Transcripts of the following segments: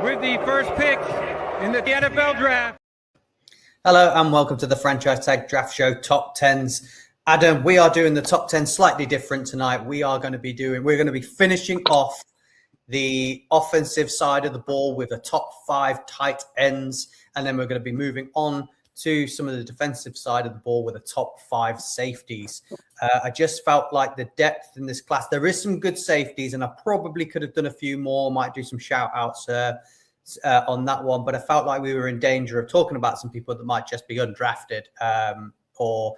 with the first pick in the NFL draft. Hello and welcome to the Franchise Tag Draft Show Top 10s. Adam, we are doing the top 10 slightly different tonight. We're going to be finishing off the offensive side of the ball with the top 5 tight ends, and then we're going to be moving on to some of the defensive side of the ball with the top 5 safeties. I just felt like the depth in this class, there is some good safeties, and I probably could have done a few more, might do some shout outs on that one, but I felt like we were in danger of talking about some people that might just be undrafted or,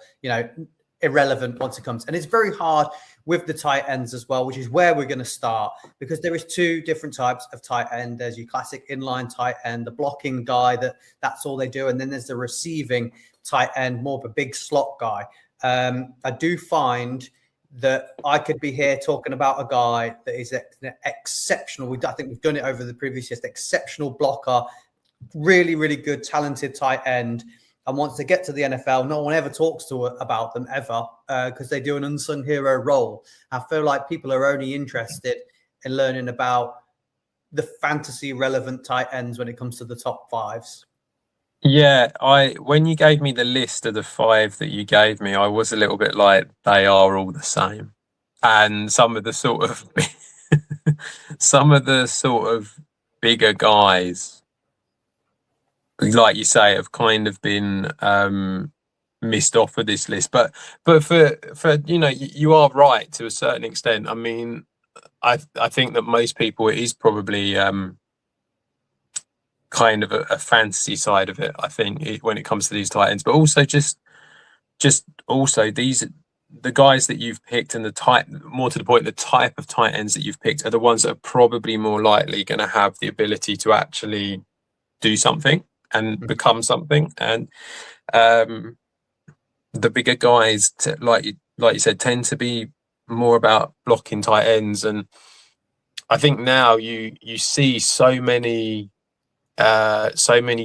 irrelevant once it comes. And it's very hard with the tight ends as well, which is where we're going to start, because there is 2 different types of tight end. There's your classic inline tight end, the blocking guy that's all they do. And then there's the receiving tight end, more of a big slot guy. I do find that I could be here talking about a guy that is exceptional. I think we've done it over the previous years, exceptional blocker, really, really good, talented tight end. And once they get to the NFL, no one ever talks about them ever because they do an unsung hero role. I feel like people are only interested in learning about the fantasy relevant tight ends when it comes to the top 5s. Yeah, when you gave me the list of the 5 that you gave me, I was a little bit like, they are all the same. And some of the sort of bigger guys, like you say, have kind of been missed off of this list. But for you are right to a certain extent. I mean, I think that most people, it is probably kind of a fantasy side of it, I think, when it comes to these tight ends, but also just also the guys that you've picked and more to the point, the type of tight ends that you've picked are the ones that are probably more likely going to have the ability to actually do something and become something. And the bigger guys, like you said, tend to be more about blocking tight ends. And I think now you see so many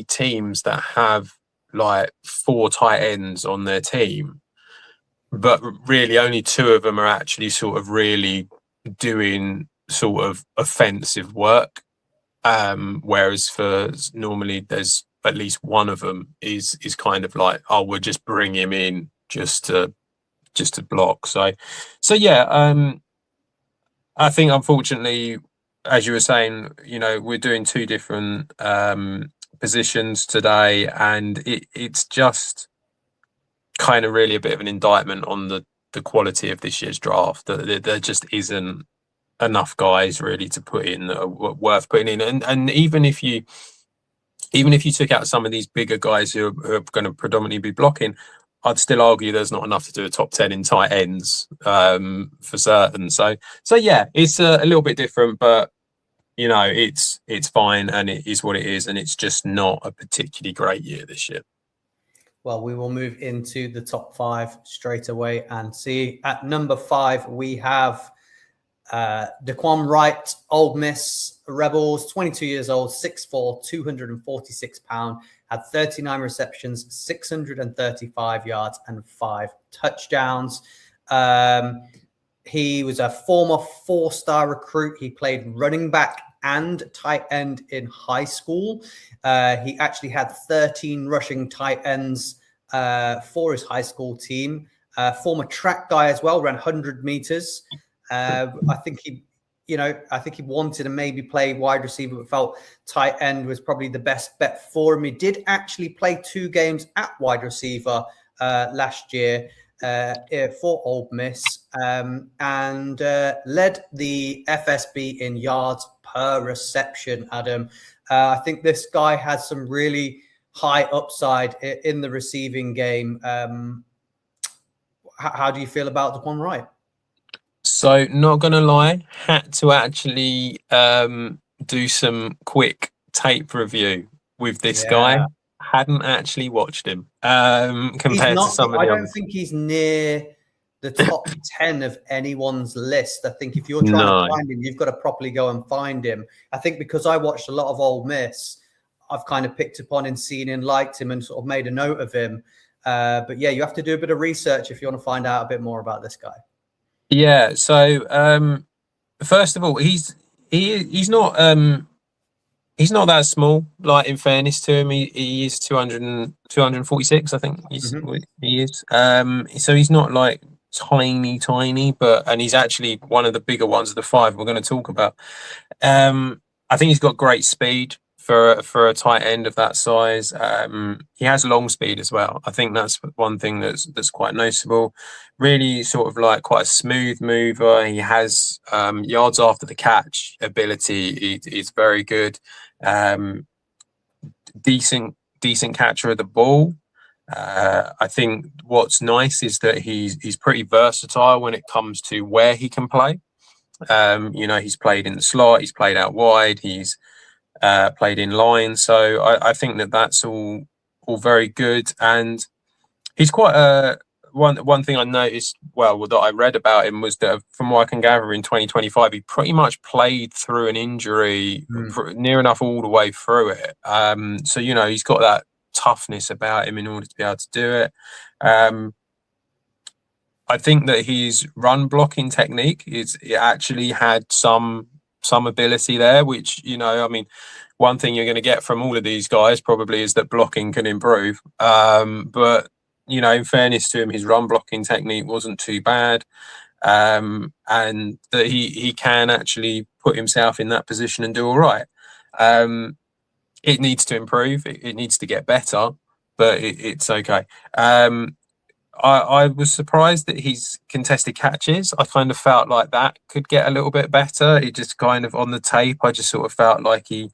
teams that have like 4 tight ends on their team, but really only 2 of them are actually sort of really doing sort of offensive work. Whereas for normally there's at least one of them is kind of like, oh, we'll just bring him in just to block. So yeah, I think unfortunately, as you were saying, we're doing 2 different positions today, and it's just kind of really a bit of an indictment on the quality of this year's draft. There just isn't enough guys really to put in that are worth putting in. And even if you took out some of these bigger guys who are going to predominantly be blocking, I'd still argue there's not enough to do a top 10 in tight ends for certain. So yeah, it's a little bit different, but it's fine, and it is what it is, and it's just not a particularly great year this year. Well, we will move into the top 5 straight away and see. At number 5, we have Daquan Wright, Ole Miss Rebels, 22 years old, 6'4", 246 pounds, had 39 receptions, 635 yards, and 5 touchdowns. He was a former 4-star recruit. He played running back and tight end in high school. He actually had 13 rushing tight ends for his high school team. Former track guy as well, ran 100 meters. I think he wanted to maybe play wide receiver, but felt tight end was probably the best bet for him. He did actually play 2 games at wide receiver last year for Ole Miss, and led the FSB in yards per reception, Adam. I think this guy has some really high upside in the receiving game. How do you feel about Daquan Wright? So, not going to lie, had to actually do some quick tape review with this guy. Hadn't actually watched him compared to some of the others. I don't think he's near the top 10 of anyone's list. I think if you're trying to find him, you've got to properly go and find him. I think because I watched a lot of Ole Miss, I've kind of picked up on him, seen him, liked him, and sort of made a note of him. But yeah, you have to do a bit of research if you want to find out a bit more about this guy. Yeah. So first of all, he's not He's not that small. Like, in fairness to him, he is 246, I think he is. So he's not like tiny, and he's actually one of the bigger ones of the five we're going to talk about. I think he's got great speed for a tight end of that size. He has long speed as well. I think that's one thing that's quite noticeable. Really sort of like quite a smooth mover. He has yards after the catch ability. He's very good. Decent catcher of the ball. I think what's nice is that he's pretty versatile when it comes to where he can play. He's played in the slot, he's played out wide, he's played in line. So I think that's all very good. And he's quite one thing I noticed, that I read about him, was that from what I can gather, in 2025, he pretty much played through an injury near enough all the way through it. So, he's got that toughness about him in order to be able to do it. I think that his run blocking technique it actually had some ability there, which, one thing you're going to get from all of these guys probably is that blocking can improve. But, in fairness to him, his run blocking technique wasn't too bad. And that he can actually put himself in that position and do all right. It needs to improve. It needs to get better, but it's okay. I was surprised that his contested catches, I kind of felt like that could get a little bit better. It just kind of, on the tape, I just sort of felt like he's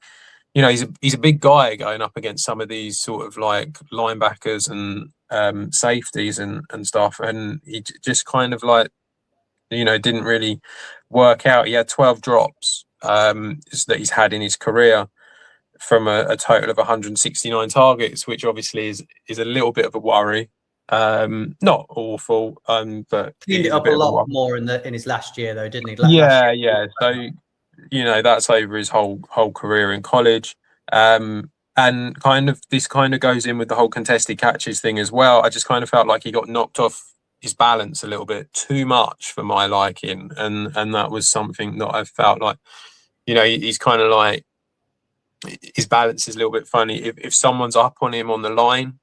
a big guy going up against some of these sort of like linebackers and safeties and stuff. And he just kind of like, didn't really work out. He had 12 drops that he's had in his career from a total of 169 targets, which obviously is a little bit of a worry. Not awful, but cleaned it up a lot more in his last year, though, didn't he? Yeah. So that's over his whole career in college, and this kind of goes in with the whole contested catches thing as well. I just kind of felt like he got knocked off his balance a little bit too much for my liking, and that was something that I felt like, he's kind of like, his balance is a little bit funny. If someone's up on him on the line,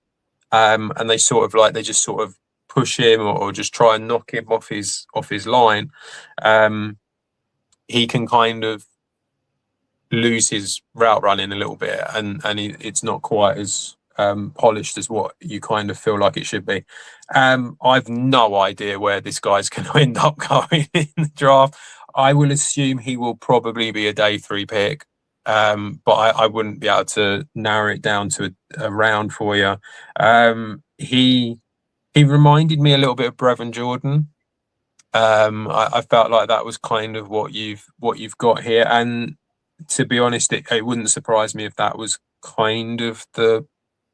and they just sort of push him or just try and knock him off his line, he can kind of lose his route running a little bit, and it's not quite as polished as what you kind of feel like it should be. I've no idea where this guy's going to end up going in the draft. I will assume he will probably be a day 3 pick, but I wouldn't be able to narrow it down to a round for you. He reminded me a little bit of Brevin Jordan. I felt like that was kind of what you've got here, and to be honest, it wouldn't surprise me if that was kind of the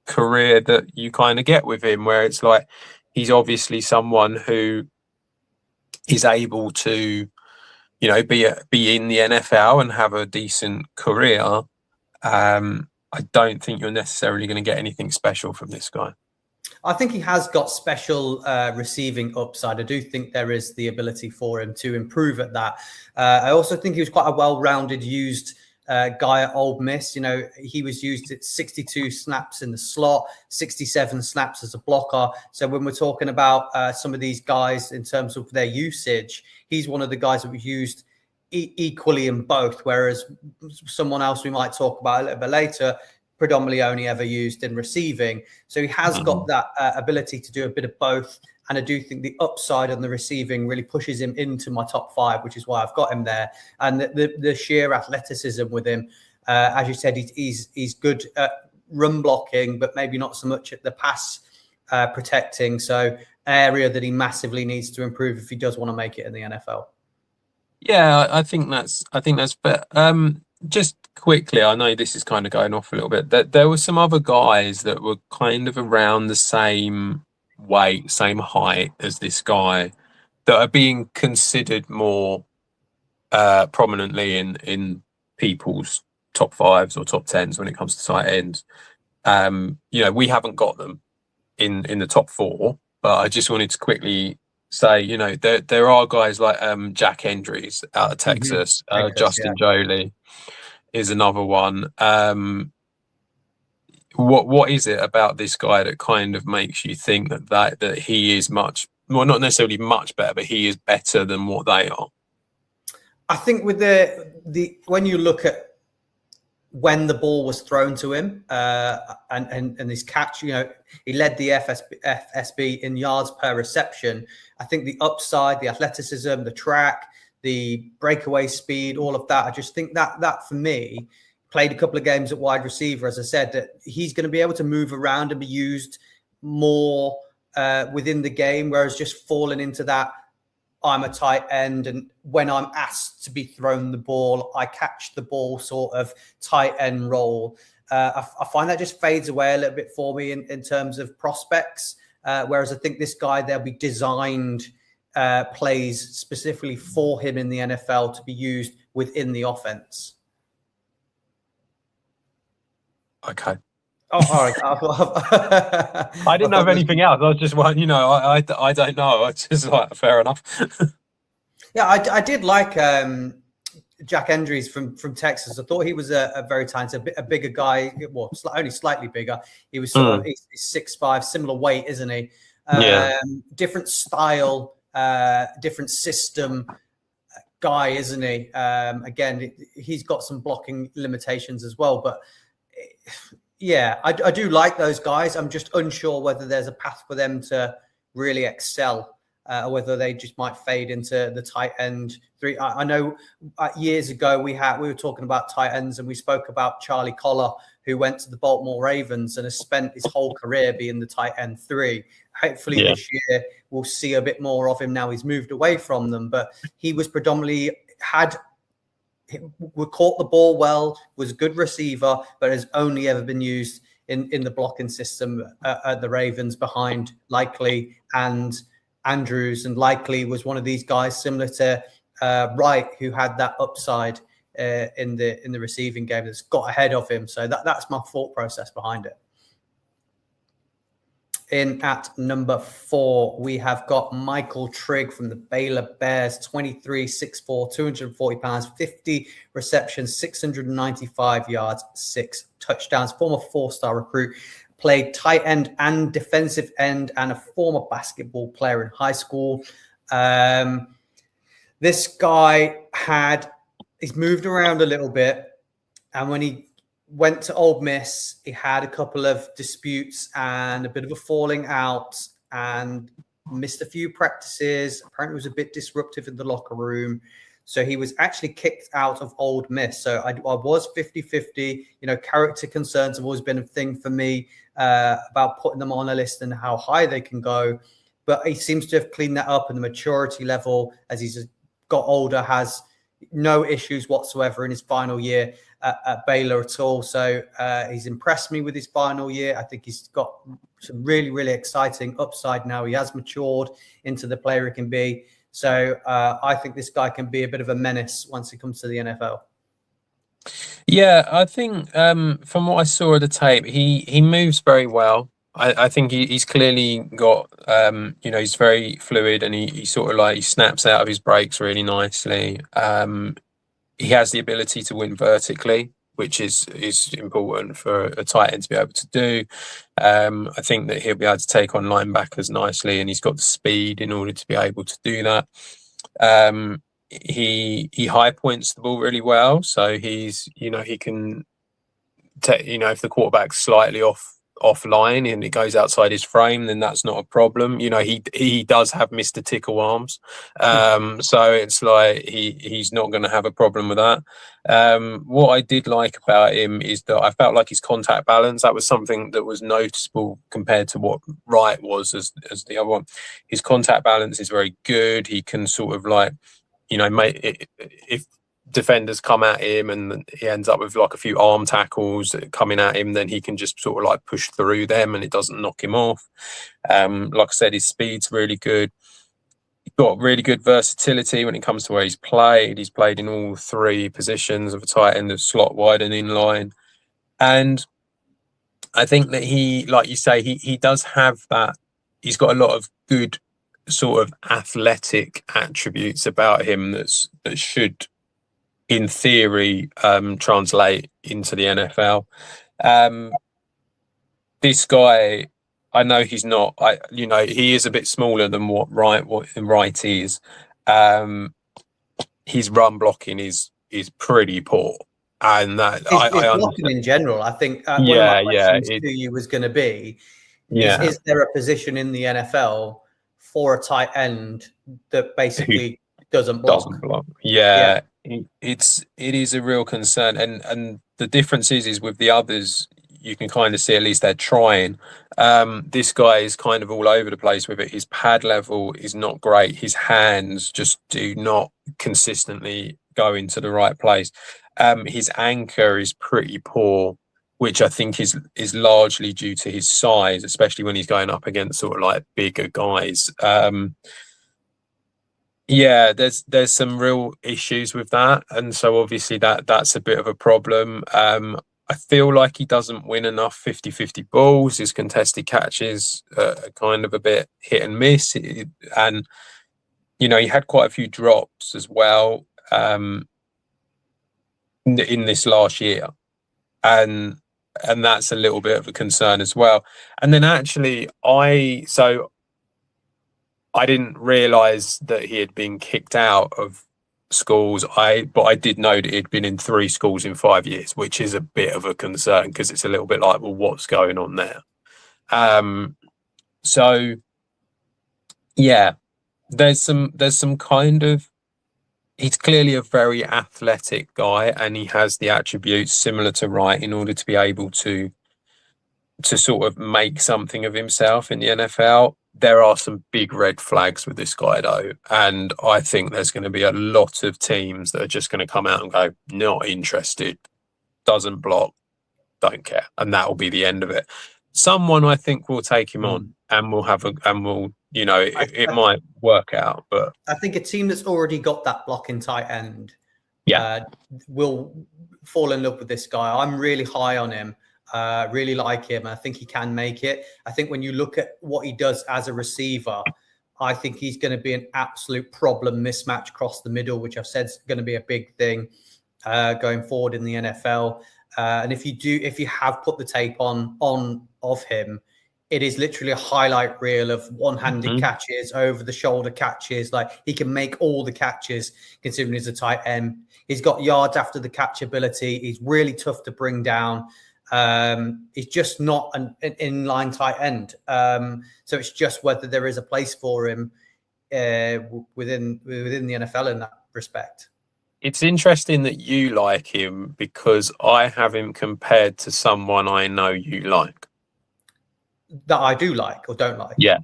career that you kind of get with him, where it's like he's obviously someone who is able to, be in the NFL and have a decent career. I don't think you're necessarily going to get anything special from this guy. I think he has got special receiving upside. I do think there is the ability for him to improve at that. I also think he was quite a well-rounded, used guy at Ole Miss. He was used at 62 snaps in the slot, 67 snaps as a blocker. So when we're talking about some of these guys in terms of their usage, he's one of the guys that was used equally in both, whereas someone else we might talk about a little bit later predominantly only ever used in receiving. So he has got that ability to do a bit of both. And I do think the upside on the receiving really pushes him into my top 5, which is why I've got him there. And the sheer athleticism with him, as you said, he's good at run blocking, but maybe not so much at the pass protecting. So area that he massively needs to improve if he does want to make it in the NFL. Yeah, I think that's fair. Just quickly, I know this is kind of going off a little bit. That there were some other guys that were kind of around the same weight, same height as this guy, that are being considered more prominently in people's top 5s or top 10s when it comes to tight ends. We haven't got them in the top 4, but I just wanted to quickly say, there are guys like Jack Hendricks out of Texas, Justin Joly. is another one. What is it about this guy that kind of makes you think that he is much, well, not necessarily much better, but he is better than what they are? I think with the when you look at when the ball was thrown to him and his catch, he led the FSB in yards per reception. I think the upside, the athleticism, the track, the breakaway speed, all of that. I just think that for me, played a couple of games at wide receiver, as I said, that he's going to be able to move around and be used more within the game, whereas just falling into that, I'm a tight end, and when I'm asked to be thrown the ball, I catch the ball sort of tight end role. I find that just fades away a little bit for me in terms of prospects, whereas I think this guy, there'll be designed plays specifically for him in the NFL to be used within the offense. Okay. Oh, all right. I didn't have anything else. I was just, I don't know. I just like, fair enough. Yeah, I did like Jack Endries from Texas. I thought he was a very talented, a bigger guy. Well, only slightly bigger. He was sort of he's 6'5", similar weight, isn't he? Yeah. Different style, different system guy, isn't he? Again, he's got some blocking limitations as well, but. Yeah, I do like those guys. I'm just unsure whether there's a path for them to really excel, or whether they just might fade into the tight end three. I know years ago we were talking about tight ends, and we spoke about Charlie Collar, who went to the Baltimore Ravens and has spent his whole career being the tight end three. Hopefully this year we'll see a bit more of him now he's moved away from them, but he was predominantly caught the ball well, was a good receiver, but has only ever been used in the blocking system at the Ravens behind Likely and Andrews. And Likely was one of these guys similar to Wright, who had that upside in the receiving game that's got ahead of him. So that's my thought process behind it. In at number 4, we have got Michael Trigg from the Baylor Bears, 23, 6'4", 240 pounds, 50 receptions, 695 yards, 6 touchdowns. Former 4-star recruit, played tight end and defensive end, and a former basketball player in high school. This guy he's moved around a little bit, and when he went to Ole Miss, he had a couple of disputes and a bit of a falling out and missed a few practices. Apparently was a bit disruptive in the locker room. So he was actually kicked out of Ole Miss. So I was 50-50. Character concerns have always been a thing for me about putting them on a list and how high they can go. But he seems to have cleaned that up, and the maturity level as he's got older has no issues whatsoever in his final year at Baylor at all. So he's impressed me with his final year. I think he's got some really, really exciting upside now. He has matured into the player he can be. So I think this guy can be a bit of a menace once he comes to the NFL. Yeah, I think from what I saw of the tape, he moves very well. I think he's clearly got, he's very fluid, and he sort of he snaps out of his breaks really nicely. He has the ability to win vertically, which is important for a tight end to be able to do. I think that he'll be able to take on linebackers nicely, and he's got the speed in order to be able to do that. He high points the ball really well, so he's he can take, if the quarterback's slightly offline and it goes outside his frame, then that's not a problem. He does have Mr. Tickle arms, so it's he's not going to have a problem with that. What I did like about him is that I felt like his contact balance, that was something that was noticeable compared to what Wright was as the other one. His contact balance is very good. He can sort of if defenders come at him and he ends up with a few arm tackles coming at him, then he can just sort of push through them and it doesn't knock him off. Like I said, his speed's really good. He's got really good versatility when it comes to where he's played. He's played in all 3 positions of a tight end, of slot, wide and inline. And I think that he, like you say, he does have that. He's got a lot of good sort of athletic attributes about him that should in theory, translate into the NFL. This guy, I know he's not. He is a bit smaller than what Wright is. His run blocking is pretty poor, and that His I blocking understand. in general, I think one of Yeah, my questions to you was going to be, is there a position in the NFL for a tight end that basically doesn't block? Yeah. It is a real concern, and the difference is with the others, you can kind of see at least they're trying. This guy is kind of all over the place with it. His pad level is not great. His hands just do not consistently go into the right place. His anchor is pretty poor, which I think is largely due to his size, especially when he's going up against sort of like bigger guys. Yeah, there's some real issues with that, and so obviously that's a bit of a problem. I feel like he doesn't win enough 50-50 balls. His contested catches are kind of a bit hit and miss, and he had quite a few drops as well in this last year, and that's a little bit of a concern as well. And then actually, I didn't realise that he had been kicked out of schools. But I did know that he'd been in 3 schools in 5 years, which is a bit of a concern because it's a little bit like, well, what's going on there? So yeah, there's some kind of, he's clearly a very athletic guy, and he has the attributes similar to Wright in order to be able to sort of make something of himself in the NFL. There are some big red flags with this guy, though, and I think there's going to be a lot of teams that are just going to come out and go, not interested, doesn't block, don't care, and that will be the end of it. Someone, I think, will take him on, and it might work out. But I think a team that's already got that blocking tight end, will fall in love with this guy. I'm really high on him. Really like him. I think he can make it. I think when you look at what he does as a receiver, I think he's going to be an absolute problem mismatch across the middle, which I've said is going to be a big thing going forward in the NFL. And if you have put the tape on of him, it is literally a highlight reel of one-handed catches, over the shoulder catches. Like, he can make all the catches considering he's a tight end. He's got yards after the catch ability. He's really tough to bring down. He's just not an inline tight end. So it's just whether there is a place for him within the NFL in that respect. It's interesting that you like him because I have him compared to someone I know you like. That I do like or don't like? Yeah.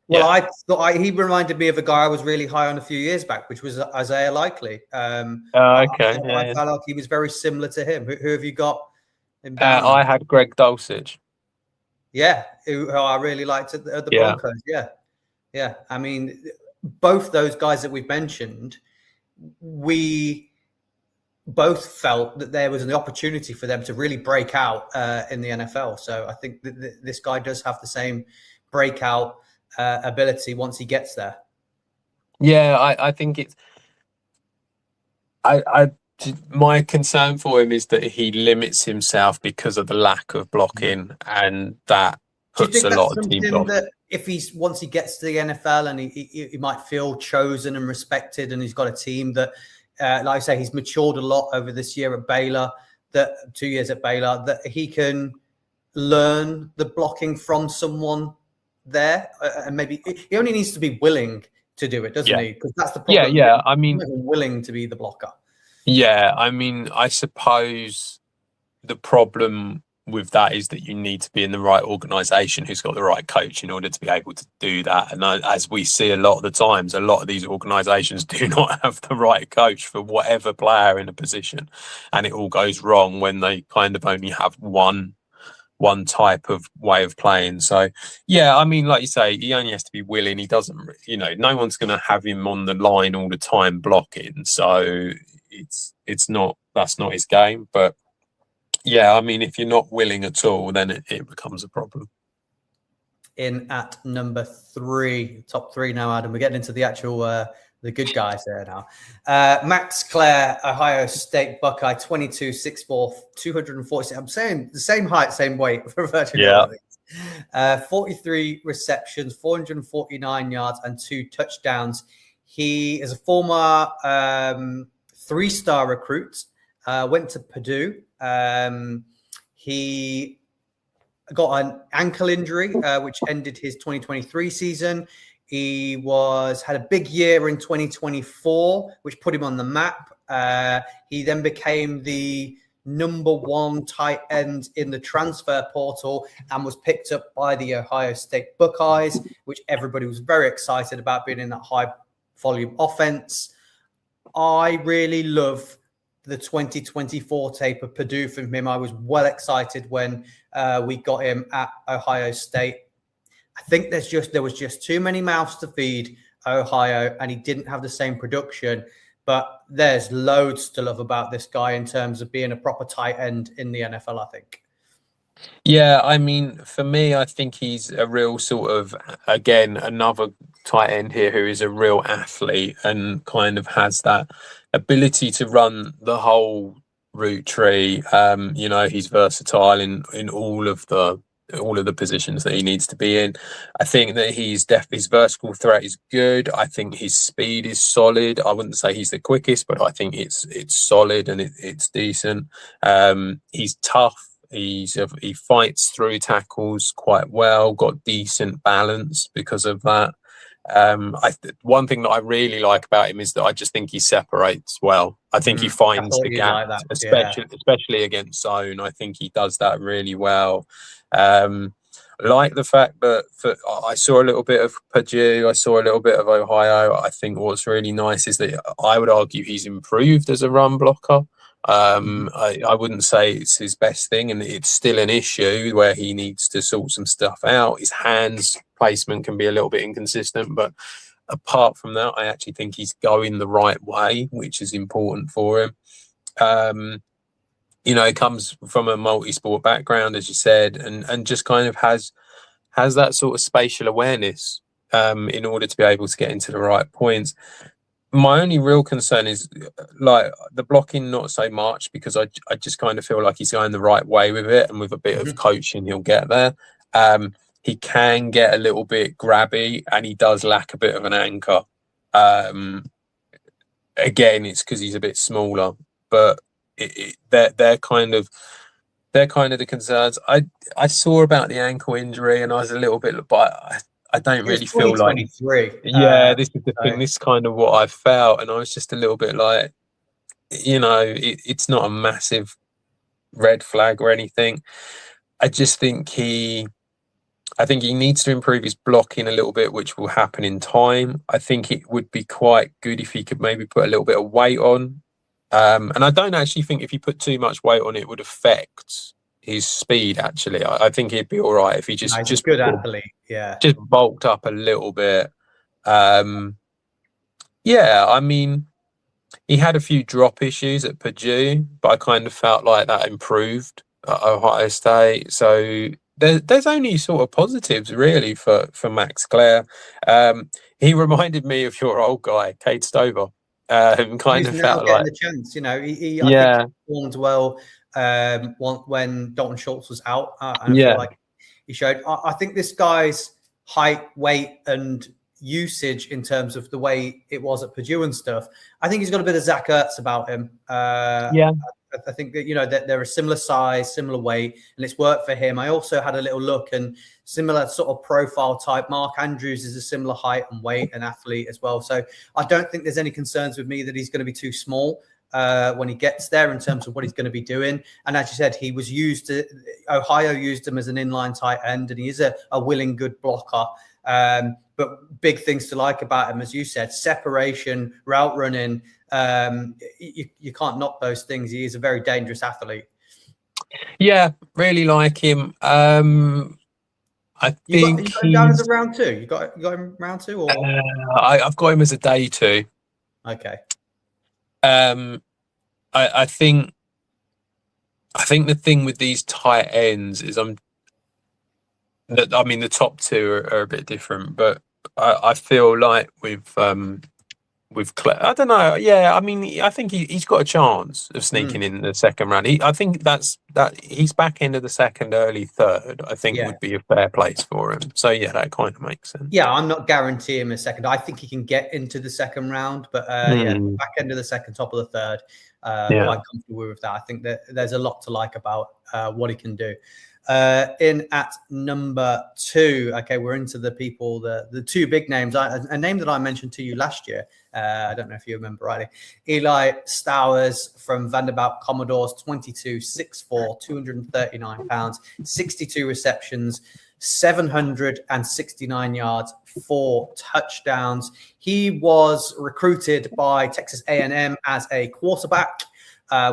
Well, I thought he reminded me of a guy I was really high on a few years back, which was Isaiah Likely. Okay. I felt like he was very similar to him. Who have you got? I had Greg Dulcich. Yeah, who I really liked at the Broncos. Yeah. I mean, both those guys that we've mentioned, we both felt that there was an opportunity for them to really break out in the NFL. So I think that this guy does have the same breakout ability once he gets there. Yeah, I think it's. My concern for him is that he limits himself because of the lack of blocking, and that puts a lot of teams off. That if once he gets to the NFL and he might feel chosen and respected, and he's got a team that, like I say, he's matured a lot over this year at Baylor, 2 years at Baylor, that he can learn the blocking from someone there, and maybe he only needs to be willing to do it, doesn't he? Because that's the problem. Yeah. I mean, willing to be the blocker. Yeah, I mean, I suppose the problem with that is that you need to be in the right organisation who's got the right coach in order to be able to do that. And as we see a lot of the times, a lot of these organisations do not have the right coach for whatever player in a position, and it all goes wrong when they kind of only have one type of way of playing. So yeah, I mean, like you say, he only has to be willing. He doesn't, no one's going to have him on the line all the time blocking. So that's not his game. But yeah, I mean, if you're not willing at all, then it becomes a problem. In at number 3, top 3 now, Adam. We're getting into the actual The good guys there now. Max Clare, Ohio State Buckeye, 22, 6'4", 246. I'm saying the same height, same weight for virtually all of these. 43 receptions, 449 yards, and 2 touchdowns. He is a former 3-star recruit, went to Purdue. He got an ankle injury, which ended his 2023 season. He had a big year in 2024, which put him on the map. He then became the #1 tight end in the transfer portal and was picked up by the Ohio State Buckeyes, which everybody was very excited about, being in that high volume offense. I really love the 2024 tape of Purdue from him. I was well excited when we got him at Ohio State. I think there was just too many mouths to feed Ohio, and he didn't have the same production. But there's loads to love about this guy in terms of being a proper tight end in the NFL, I think. Yeah, I mean, for me, I think he's a real sort of, again, another tight end here who is a real athlete and kind of has that ability to run the whole route tree. He's versatile in all of the positions that he needs to be in. I think that his vertical threat is good. I think his speed is solid. I wouldn't say he's the quickest, but I think it's solid and it's decent. He's tough. He fights through tackles quite well, got decent balance because of that. One thing that I really like about him is that I just think he separates well. I think he finds the gap, like especially against zone. I think he does that really well. Like the fact that I saw a little bit of Purdue, I saw a little bit of Ohio. I think what's really nice is that I would argue he's improved as a run blocker. I wouldn't say it's his best thing, and it's still an issue where he needs to sort some stuff out. His hands placement can be a little bit inconsistent, but apart from that, I actually think he's going the right way, which is important for him. He comes from a multi-sport background, as you said, and just kind of has that sort of spatial awareness in order to be able to get into the right points. My only real concern is like the blocking, not so much, because I just kind of feel like he's going the right way with it, and with a bit of coaching, he'll get there. He can get a little bit grabby, and he does lack a bit of an anchor. Again, it's because he's a bit smaller, but they're kind of the concerns. I saw about the ankle injury, and I was a little bit, but I don't really feel like. This is the thing. This is kind of what I felt, and I was just a little bit like, it's not a massive red flag or anything. I just think he needs to improve his blocking a little bit, which will happen in time. I think it would be quite good if he could maybe put a little bit of weight on. And I don't actually think if he put too much weight on, it would affect his speed. Actually, I think he'd be all right if he just good athlete. Yeah, just bulked up a little bit. I mean, he had a few drop issues at Purdue, but I kind of felt like that improved at Ohio State. So there's only sort of positives really for Max Clare. He reminded me of your old guy, Cade Stover. Kind of felt like the chance, he I think performed well when Dalton Schultz was out. I feel like he showed. I think this guy's height, weight, and usage in terms of the way it was at Purdue and stuff. I think he's got a bit of Zach Ertz about him. I think that that they're a similar size, similar weight, and it's worked for him. I also had a little look, and similar sort of profile type. Mark Andrews is a similar height and weight and athlete as well. So I don't think there's any concerns with me that he's going to be too small when he gets there in terms of what he's going to be doing. And as you said, he was Ohio used him as an inline tight end, and he is a willing, good blocker. But big things to like about him, as you said, separation, route running. You can't knock those things. He is a very dangerous athlete. Yeah, really like him. I think you got him down as a round 2. You got him round 2, or I've got him as a day 2. Okay. I think the thing with these tight ends is the top 2 are a bit different, but I feel like with I don't know. Yeah, I mean, I think he's got a chance of sneaking in the second round. I think that he's back into the second, early third. I think would be a fair place for him. So yeah, that kind of makes sense. Yeah, I'm not guaranteeing him a second. I think he can get into the second round, but back end of the second, top of the third. Quite comfortable with that. I think that there's a lot to like about what he can do. In at number 2, okay, we're into the people, the two big names. A name that I mentioned to you last year. I don't know if you remember rightly. Eli Stowers from Vanderbilt Commodores, 22, 6'4", 239 pounds, 62 receptions, 769 yards, 4 touchdowns. He was recruited by Texas A&M as a quarterback,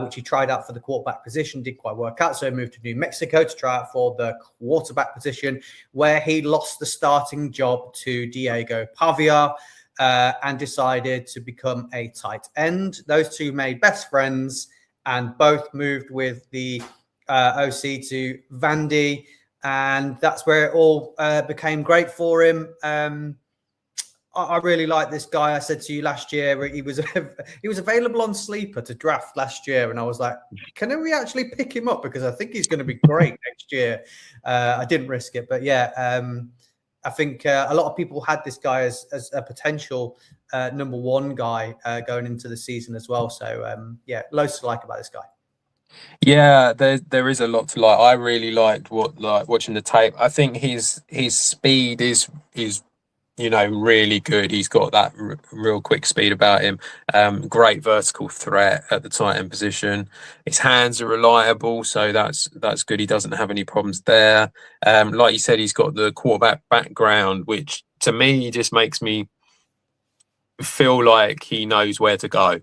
which he tried out for the quarterback position, did quite work out. So he moved to New Mexico to try out for the quarterback position, where he lost the starting job to Diego Pavia and decided to become a tight end. Those two made best friends and both moved with the OC to Vandy. And that's where it all became great for him. I really like this guy. I said to you last year, he was available on Sleeper to draft last year, and I was like, can we actually pick him up, because I think he's going to be great next year. I didn't risk it, but yeah, I think a lot of people had this guy as a potential number 1 guy going into the season as well. So yeah, loads to like about this guy. Yeah, there is a lot to like. I really liked watching the tape. I think his speed is really good. He's got that real quick speed about him. Great vertical threat at the tight end position. His hands are reliable, so that's good. He doesn't have any problems there. Like you said, he's got the quarterback background, which to me just makes me feel like he knows where to go.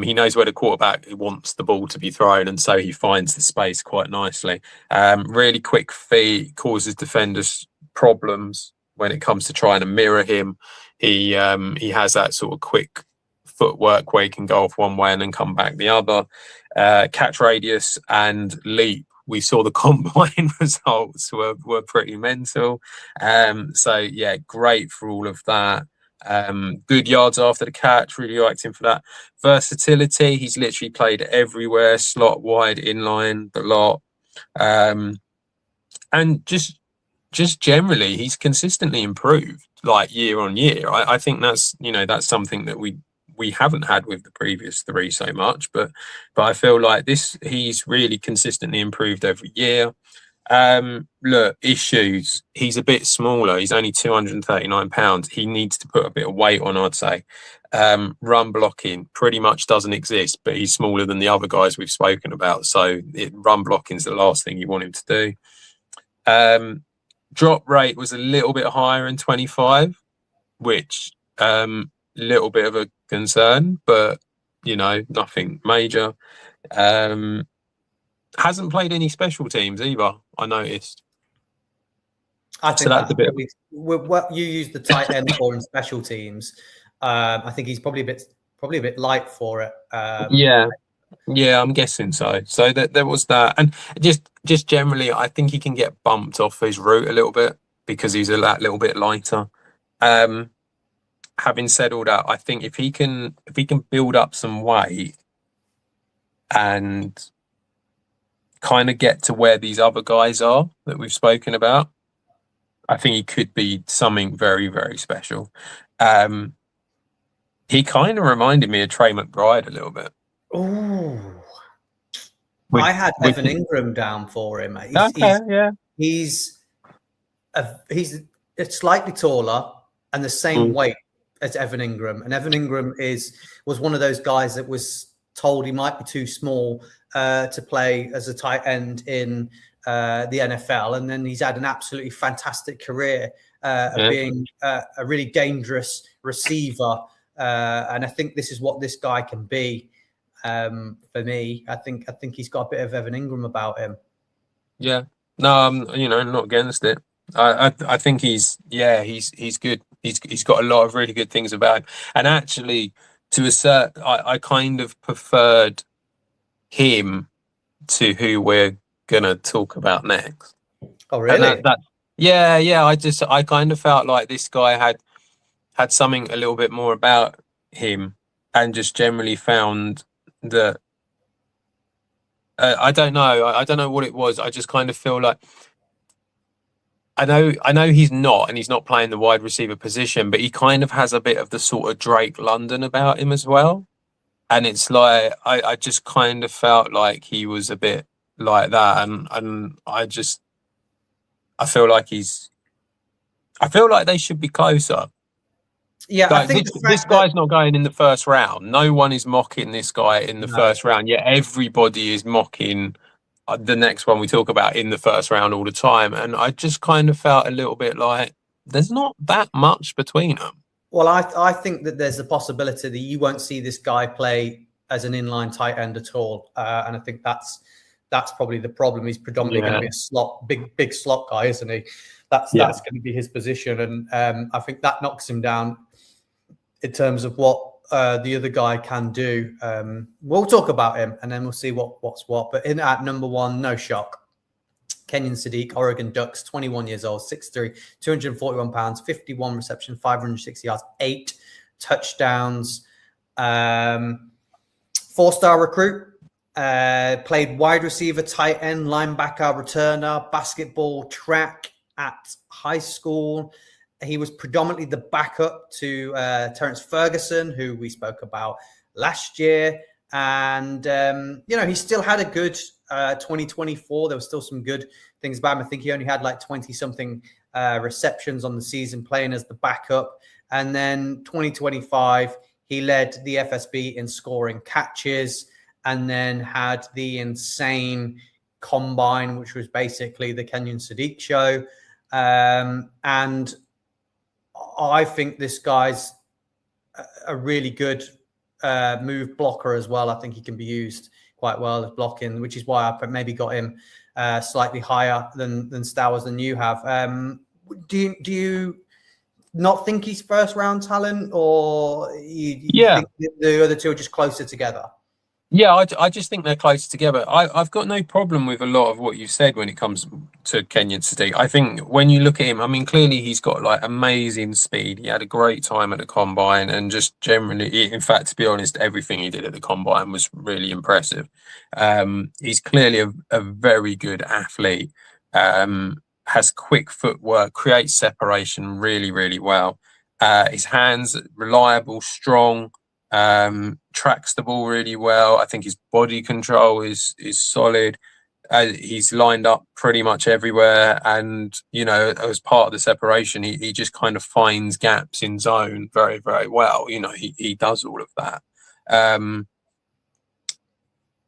He knows where the quarterback wants the ball to be thrown, and so he finds the space quite nicely. Really quick feet, causes defenders problems when it comes to trying to mirror him. He has that sort of quick footwork where he can go off one way and then come back the other. Catch radius and leap. We saw the combine results were pretty mental. So yeah, great for all of that. Good yards after the catch, really liked him for that. Versatility, he's literally played everywhere, slot, wide, inline, the lot. And just generally, he's consistently improved, like year on year. I think that's something that we haven't had with the previous 3 so much, but I feel like he's really consistently improved every year. Look, issues. He's a bit smaller. He's only 239 pounds. He needs to put a bit of weight on, I'd say. Run blocking pretty much doesn't exist, but he's smaller than the other guys we've spoken about. So run blocking is the last thing you want him to do. Drop rate was a little bit higher in 25, which little bit of a concern, but nothing major. Hasn't played any special teams either, I noticed. I think so that's a bit. What you use the tight end for in special teams. I think he's probably a bit light for it. Yeah, I'm guessing so. So there was that, and just generally, I think he can get bumped off his route a little bit because he's that little bit lighter. Having said all that, I think if he can build up some weight and kind of get to where these other guys are that we've spoken about, I think he could be something very, very special. He kind of reminded me of Trey McBride a little bit. Oh, I had Evan Ingram down for him. He's slightly taller and the same weight as Evan Ingram. And Evan Ingram was one of those guys that was told he might be too small to play as a tight end in the NFL. And then he's had an absolutely fantastic career of being a really dangerous receiver. And I think this is what this guy can be. For me, I think he's got a bit of Evan Ingram about him. Yeah, no, I'm not against it. I think he's good. He's got a lot of really good things about him. And actually, to assert, I kind of preferred him to who we're gonna talk about next. Oh, really? Yeah. I kind of felt like this guy had something a little bit more about him and just generally found that I don't know. I don't know what it was. I just kind of feel like I know he's not, and he's not playing the wide receiver position, but he kind of has a bit of the sort of Drake London about him as well. And it's like I just kind of felt like he was a bit like that, and I feel like I feel like they should be closer. Yeah, I Like think this guy's not going in the first round. No one is mocking this guy in the No. first round. Yet everybody is mocking the next one we talk about in the first round all the time. And I just kind of felt a little bit like there's not that much between them. Well, I think that there's a possibility that you won't see this guy play as an inline tight end at all, and I think that's probably the problem. He's predominantly going to be a slot, big slot guy, isn't he? That's going to be his position, and I think that knocks him down in terms of what the other guy can do. We'll talk about him, and then we'll see what's what. But in at number one, no shock. Kenyon Sadiq, Oregon Ducks, 21 years old, 6'3", 241 pounds, 51 reception, 560 yards, 8 touchdowns. 4-star recruit, played wide receiver, tight end, linebacker, returner, basketball, track at high school. He was predominantly the backup to Terrence Ferguson, who we spoke about last year. And, he still had a good 2024. There was still some good things about him. I think he only had like 20-something receptions on the season playing as the backup. And then 2025, he led the FSB in scoring catches and then had the insane combine, which was basically the Kenyon Sadiq show. And I think this guy's a really good move blocker as well. I think he can be used quite well as blocking, which is why I maybe got him slightly higher than Stowers than you have. Do you not think he's first round talent, or you think the other two are just closer together? Yeah, I just think they're closer together. I've got no problem with a lot of what you said when it comes to Kenyon Sadiq. I think when you look at him, I mean, clearly he's got like amazing speed. He had a great time at the combine, and just generally, in fact, to be honest, everything he did at the combine was really impressive. He's clearly a very good athlete, has quick footwork, creates separation really, really well. His hands, reliable, strong. Tracks the ball really well. I think his body control is solid. He's lined up pretty much everywhere, and as part of the separation, he just kind of finds gaps in zone very, very well. He does all of that.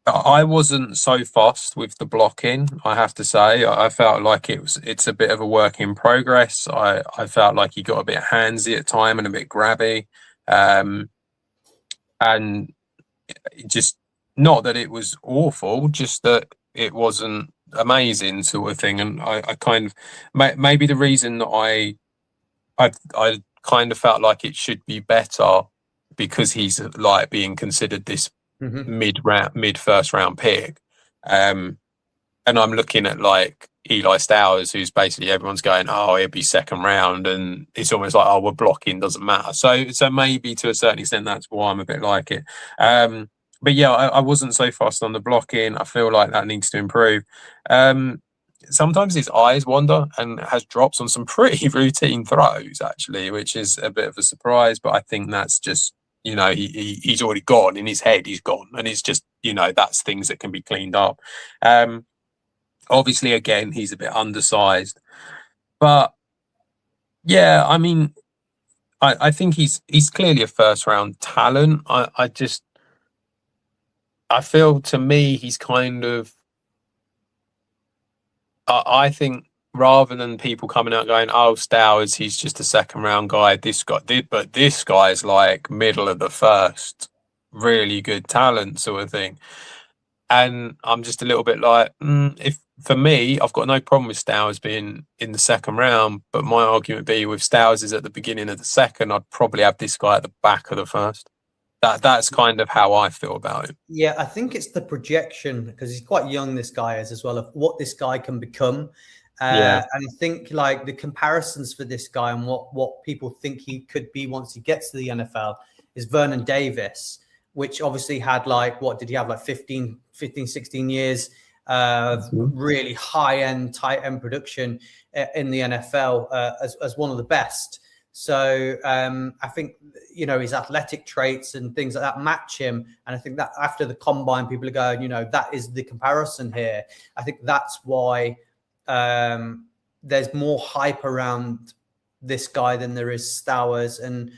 I wasn't so fussed with the blocking, I have to say. I felt like it's a bit of a work in progress. I felt like he got a bit handsy at time and a bit grabby. And just not that it was awful, just that it wasn't amazing sort of thing. And I kind of maybe the reason that I kind of felt like it should be better because he's like being considered this mid first round pick. And I'm looking at like Eli Stowers, who's basically everyone's going, oh, he'll be second round, and it's almost like, oh, we're blocking, doesn't matter. So maybe to a certain extent that's why I'm a bit like it. But yeah, I wasn't so fast on the blocking. I feel like that needs to improve. Sometimes his eyes wander and has drops on some pretty routine throws, actually, which is a bit of a surprise. But I think that's just, he's already gone in his head. He's gone, and it's just, that's things that can be cleaned up. Obviously, again, he's a bit undersized, but yeah, I mean, I think he's clearly a first round talent. I feel, to me, he's kind of, I think rather than people coming out going, oh, Stowers, he's just a second round guy. This guy's like middle of the first, really good talent sort of thing. And I'm just a little bit like, for me, I've got no problem with Stowers being in the second round, but my argument would be with Stowers is at the beginning of the second, I'd probably have this guy at the back of the first. That's kind of how I feel about him. Yeah, I think it's the projection, because he's quite young, this guy is as well, of what this guy can become. And I think like the comparisons for this guy and what people think he could be once he gets to the NFL is Vernon Davis, which obviously had what did he have, 15, 16 years really high-end, tight-end production in the NFL as one of the best. So I think, his athletic traits and things like that match him. And I think that after the combine, people are going, that is the comparison here. I think that's why there's more hype around this guy than there is Stowers. And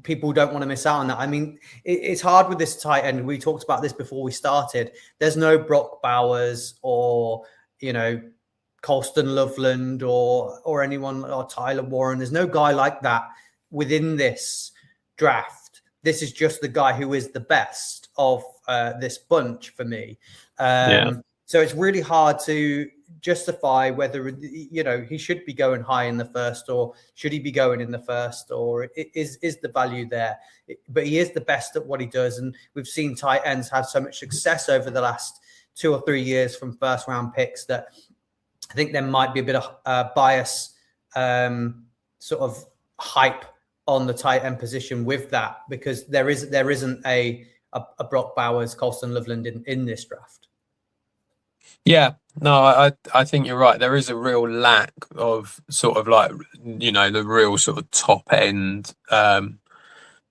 people don't want to miss out on that. I mean, it's hard with this tight end. We talked about this before we started. There's no Brock Bowers or, Colston Loveland or anyone, or Tyler Warren. There's no guy like that within this draft. This is just the guy who is the best of this bunch for me. So it's really hard to justify whether, he should be going high in the first, or should he be going in the first, or is the value there? But he is the best at what he does. And we've seen tight ends have so much success over the last 2 or 3 years from first round picks that I think there might be a bit of bias, sort of hype on the tight end position with that, because there isn't a Brock Bowers, Colston Loveland in this draft. Yeah, no, I think you're right. There is a real lack of sort of the real sort of top end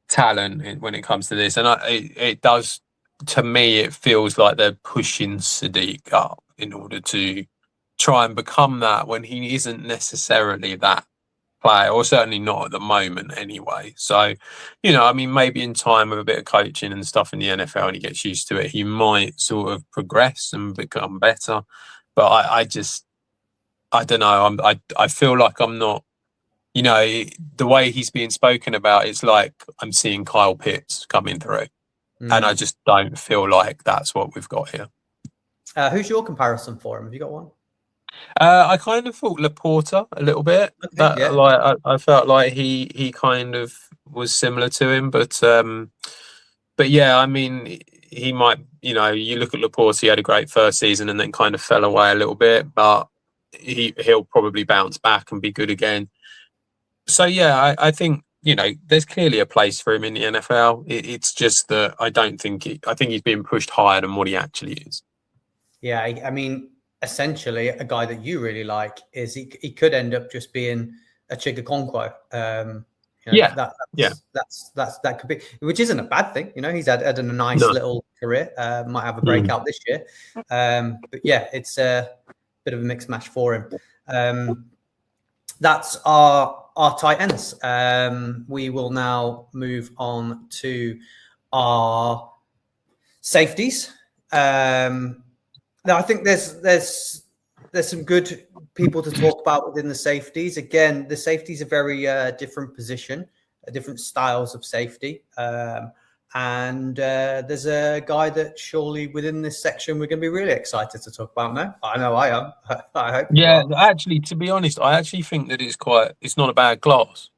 talent when it comes to this. And it does, to me, it feels like they're pushing Sadiq up in order to try and become that when he isn't necessarily that player, or certainly not at the moment anyway. So, maybe in time with a bit of coaching and stuff in the NFL and he gets used to it, he might sort of progress and become better. But I don't know. I feel like I'm not, the way he's being spoken about, it's like I'm seeing Kyle Pitts coming through. And I just don't feel like that's what we've got here. Who's your comparison for him? Have you got one? I kind of thought Laporta a little bit. I felt like he kind of was similar to him, but yeah, I mean, he might. You look at Laporta, he had a great first season and then kind of fell away a little bit, but he'll probably bounce back and be good again. So yeah, I think there's clearly a place for him in the NFL. It's just that I don't think I think he's being pushed higher than what he actually is. Yeah, I mean, essentially, a guy that you really like is he could end up just being a Chigakonkwo. That could be, which isn't a bad thing. He's had a nice little career. Might have a breakout this year. But yeah, it's a bit of a mixed match for him. That's our tight ends. We will now move on to our safeties. Now, I think there's some good people to talk about within the safeties. Again, the safeties are very different position, different styles of safety. And there's a guy that surely within this section we're going to be really excited to talk about now. I know I am. I hope. Yeah, actually, to be honest, I actually think that it's not a bad class.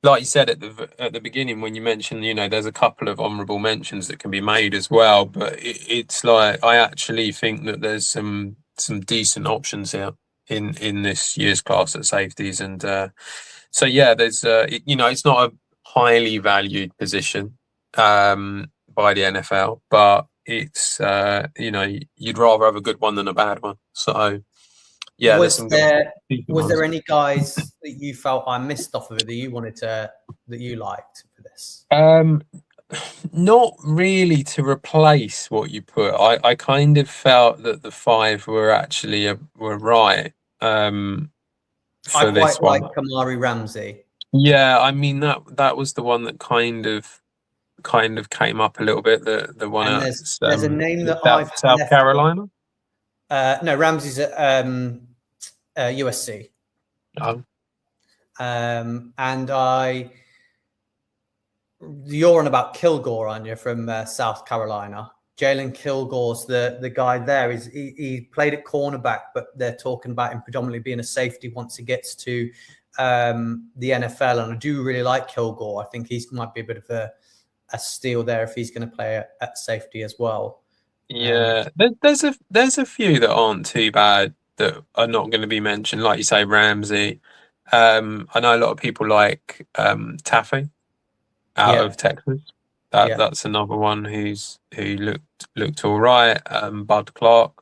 Like you said at the beginning when you mentioned, there's a couple of honourable mentions that can be made as well. But it's like I actually think that there's some decent options here in this year's class at safeties, and so yeah, there's it's not a highly valued position by the NFL, but it's you'd rather have a good one than a bad one. So yeah, was there any guys that you felt I missed off of it that you liked for this? Not really to replace what you put. I kind of felt that the 5 were actually were right. I quite like Kamari Ramsey. Yeah, I mean that was the one that kind of came up a little bit. The one and at there's a name that South Carolina. No, Ramsey's at USC. Oh. And you're on about Kilgore, aren't you, from South Carolina? Jalen Kilgore's the guy there. He played at cornerback, but they're talking about him predominantly being a safety once he gets to the NFL. And I do really like Kilgore. I think he might be a bit of a steal there if he's going to play at safety as well. Yeah, there's a few that aren't too bad that are not going to be mentioned, like you say, Ramsey. I know a lot of people like Taffy out of Texas. That's another one who looked all right. Bud Clark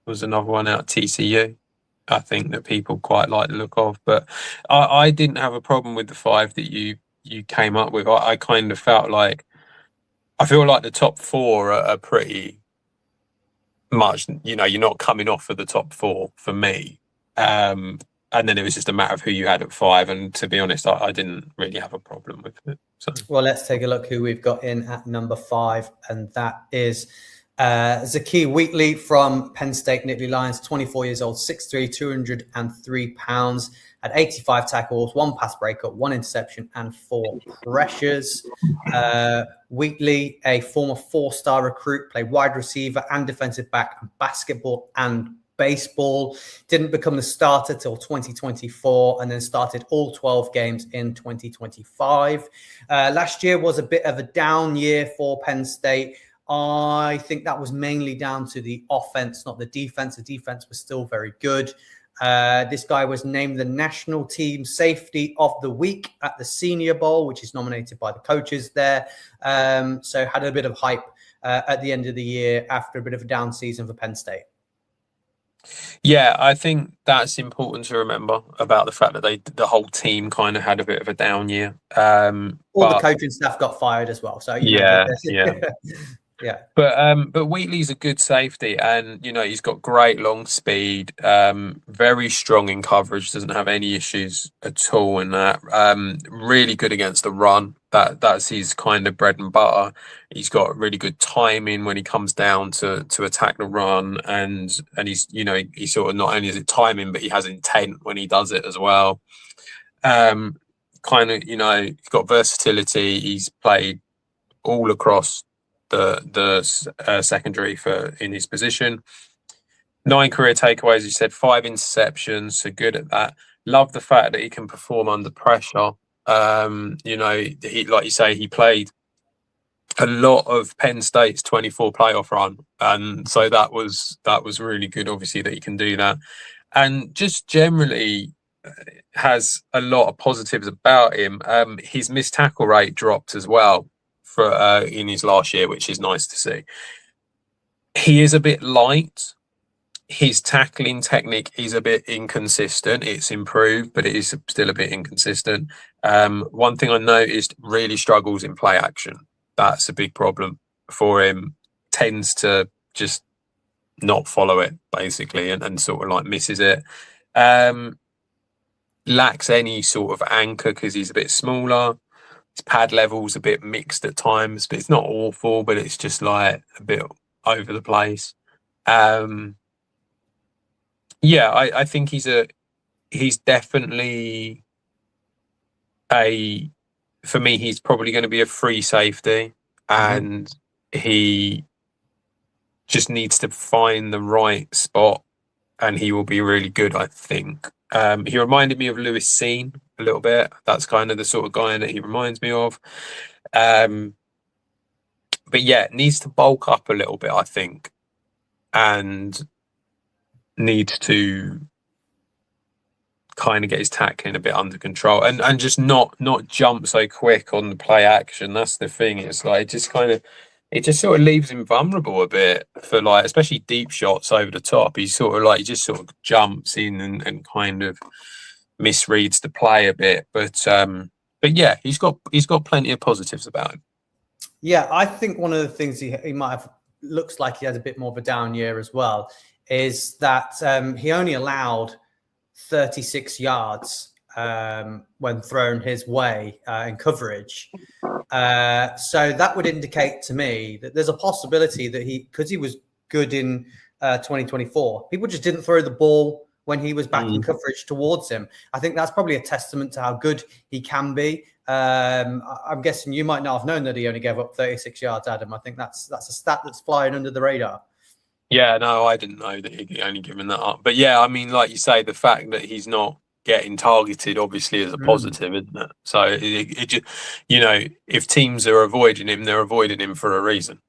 was another one out of TCU. I think that people quite like the look of, but I didn't have a problem with the 5 that you came up with. I kind of felt like I feel like the top 4 are pretty much, you're not coming off of the top 4 for me. And then it was just a matter of who you had at 5. And to be honest, I didn't really have a problem with it. So, well, let's take a look who we've got in at number 5, and that is Zakir Wheatley from Penn State Nittany Lions, 24 years old, 6'3", 203 pounds, had 85 tackles, 1 pass breakup, 1 interception, and 4 pressures. Wheatley, a former 4-star recruit, played wide receiver and defensive back, and basketball and baseball. Didn't become the starter till 2024, and then started all 12 games in 2025. Last year was a bit of a down year for Penn State. I think that was mainly down to the offense, not the defense. The defense was still very good. This guy was named the national team safety of the week at the Senior Bowl, which is nominated by the coaches there. So had a bit of hype at the end of the year after a bit of a down season for Penn State. Yeah, I think that's important to remember about the fact that the whole team kind of had a bit of a down year. All the coaching staff got fired as well. So yeah. Yeah. But Wheatley's a good safety, and he's got great long speed, very strong in coverage, doesn't have any issues at all in that. Really good against the run. That's his kind of bread and butter. He's got really good timing when he comes down to attack the run, and he's he sort of, not only is it timing, but he has intent when he does it as well. He's got versatility. He's played all across the secondary in his position. 9 career takeaways, you said, 5 interceptions, so good at that. Love the fact that he can perform under pressure. He, like you say, he played a lot of Penn State's 24 playoff run, and so that was really good, obviously, that he can do that, and just generally has a lot of positives about him. His missed tackle rate dropped as well in his last year, which is nice to see. He is a bit light. His tackling technique is a bit inconsistent. It's improved, but it is still a bit inconsistent. One thing I noticed, really struggles in play action. That's a big problem for him. Tends to just not follow it, basically, and sort of like misses it. Lacks any sort of anchor because he's a bit smaller. His pad level's a bit mixed at times, but it's not awful, but it's just like a bit over the place. I think he's definitely for me, he's probably going to be a free safety, and he just needs to find the right spot, and he will be really good, I think. He reminded me of Lewis Seen a little bit. That's kind of the sort of guy that he reminds me of. But yeah, needs to bulk up a little bit, I think, and needs to kind of get his tackling a bit under control, and just not jump so quick on the play action. That's the thing. It's like it just sort of leaves him vulnerable a bit for, like, especially deep shots over the top. He just sort of jumps in and kind of misreads the play a bit. But yeah, he's got plenty of positives about him. Yeah, I think one of the things he might have, looks like he has a bit more of a down year as well, is that he only allowed 36 yards when thrown his way in coverage. So that would indicate to me that there's a possibility that because he was good in 2024, people just didn't throw the ball when he was back in coverage towards him. I think that's probably a testament to how good he can be. I'm guessing you might not have known that he only gave up 36 yards, Adam. I think that's a stat that's flying under the radar. Yeah, no, I didn't know that he'd only given that up. But yeah, I mean, like you say, the fact that he's not getting targeted obviously is a positive, isn't it? So it just, if teams are avoiding him, they're avoiding him for a reason.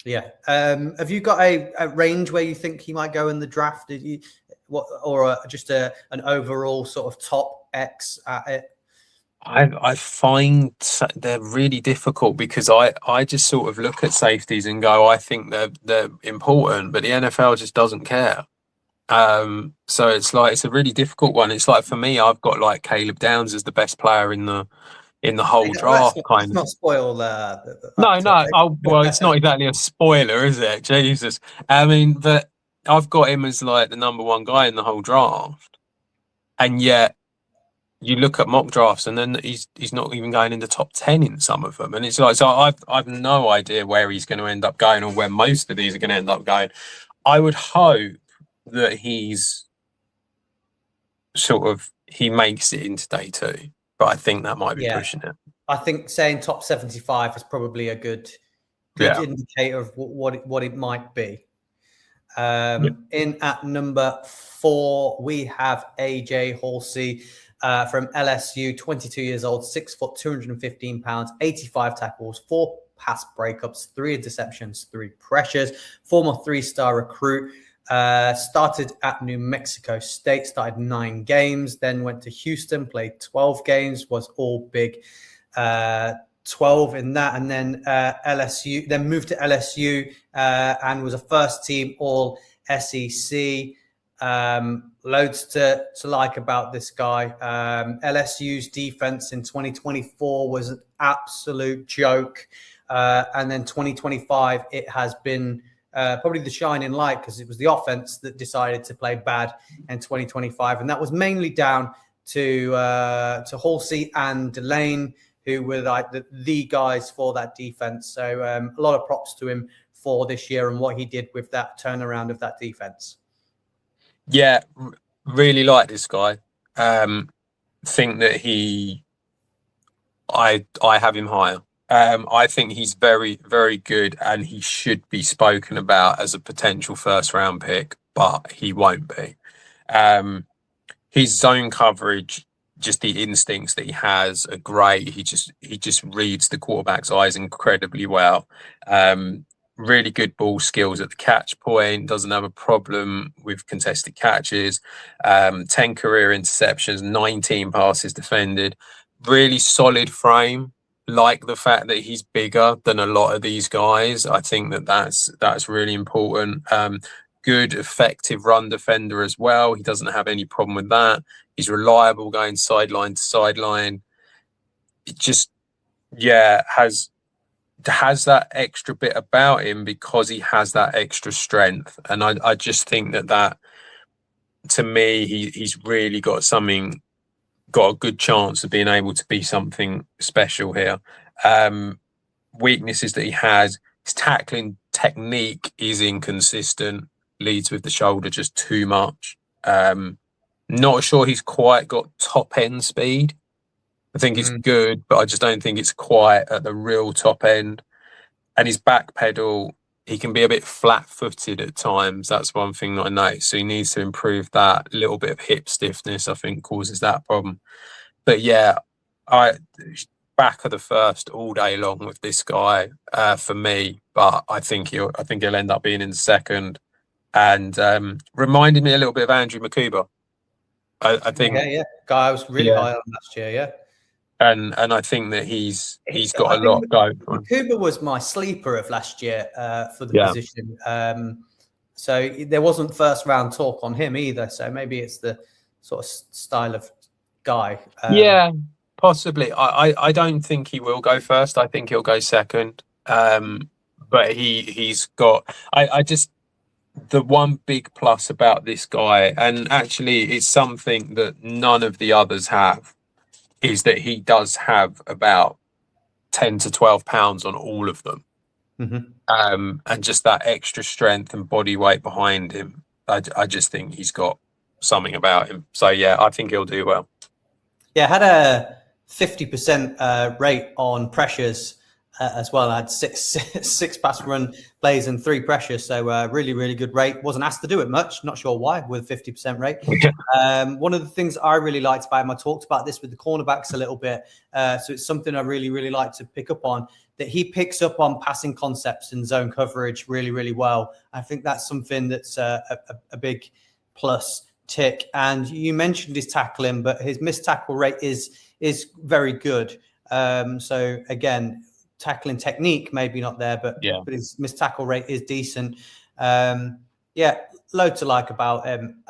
Yeah. Have you got a range where you think he might go in the draft? Just an overall sort of top X at it? I find they're really difficult because I just sort of look at safeties and go, I think they're important, but the NFL just doesn't care. So it's a really difficult one. It's like, for me, I've got like Caleb Downs as the best player in the whole draft, Let's kind of. not spoil No, that no. topic. Oh, well, it's not exactly a spoiler, is it? Jesus. I mean, but I've got him as like the number one guy in the whole draft, and yet you look at mock drafts and then he's not even going in the top 10 in some of them, and it's like, so I've no idea where he's going to end up going, or where most of these are going to end up going. I would hope that he's he makes it into day 2, but I think that might be pushing it. I think saying top 75 is probably a good indicator of what it might be. In at number 4, we have AJ Halsey from LSU, 22 years old, 6 foot, 215 pounds, 85 tackles, 4 pass breakups, 3 interceptions, 3 pressures, former 3-star recruit. Started at New Mexico State, started 9 games, then went to Houston, played 12 games, was all Big 12 in that, and then LSU, then moved to LSU and was a first team all SEC. Loads to like about this guy. LSU's defense in 2024 was an absolute joke, and then 2025 it has been probably the shining light, because it was the offense that decided to play bad in 2025, and that was mainly down to Halsey and Delane, who were like the guys for that defense. So a lot of props to him for this year and what he did with that turnaround of that defense. Yeah, really like this guy. Think that I have him higher. I think he's very, very good, and he should be spoken about as a potential first-round pick, but he won't be. His zone coverage, just the instincts that he has, are great. He just reads the quarterback's eyes incredibly well. Really good ball skills at the catch point. Doesn't have a problem with contested catches. 10 career interceptions, 19 passes defended. Really solid frame. Like the fact that he's bigger than a lot of these guys. I think that's really important. Good, effective run defender as well. He doesn't have any problem with that. He's reliable going sideline to sideline. It just, has that extra bit about him because he has that extra strength. And I just think that to me, he's really got a good chance of being able to be something special here. Weaknesses that he has, his tackling technique is inconsistent, leads with the shoulder just too much. Not sure he's quite got top end speed. I think it's good, but I just don't think it's quite at the real top end. And his back pedal, he can be a bit flat-footed at times. That's one thing that I noticed. So he needs to improve that. A little bit of hip stiffness, I think, causes that problem. But yeah, back of the first all day long with this guy for me. But I think he'll end up being in the second. And reminded me a little bit of Andrew McCuber. I think, guy I was really high on last year, and I think that he's got a lot going for him. McCuber was my sleeper of last year for the position. So there wasn't first round talk on him either. So maybe it's the sort of style of guy. Possibly. I don't think he will go first. I think he'll go second. But he's got. The one big plus about this guy, and actually it's something that none of the others have, is that he does have about 10 to 12 pounds on all of them. And just that extra strength and body weight behind him, I just think he's got something about him. So yeah, I think he'll do well. Yeah, had a 50% rate on pressures as well. I had six pass run plays and 3 pressures. So really, really good rate. Wasn't asked to do it much. Not sure why with 50% rate. One of the things I really liked about him, I talked about this with the cornerbacks a little bit. So it's something I really, really like to pick up on, that he picks up on passing concepts and zone coverage really, really well. I think that's something that's a big plus tick. And you mentioned his tackling, but his missed tackle rate is very good. So again, tackling technique maybe not there, but his missed tackle rate is decent. Load to like about him.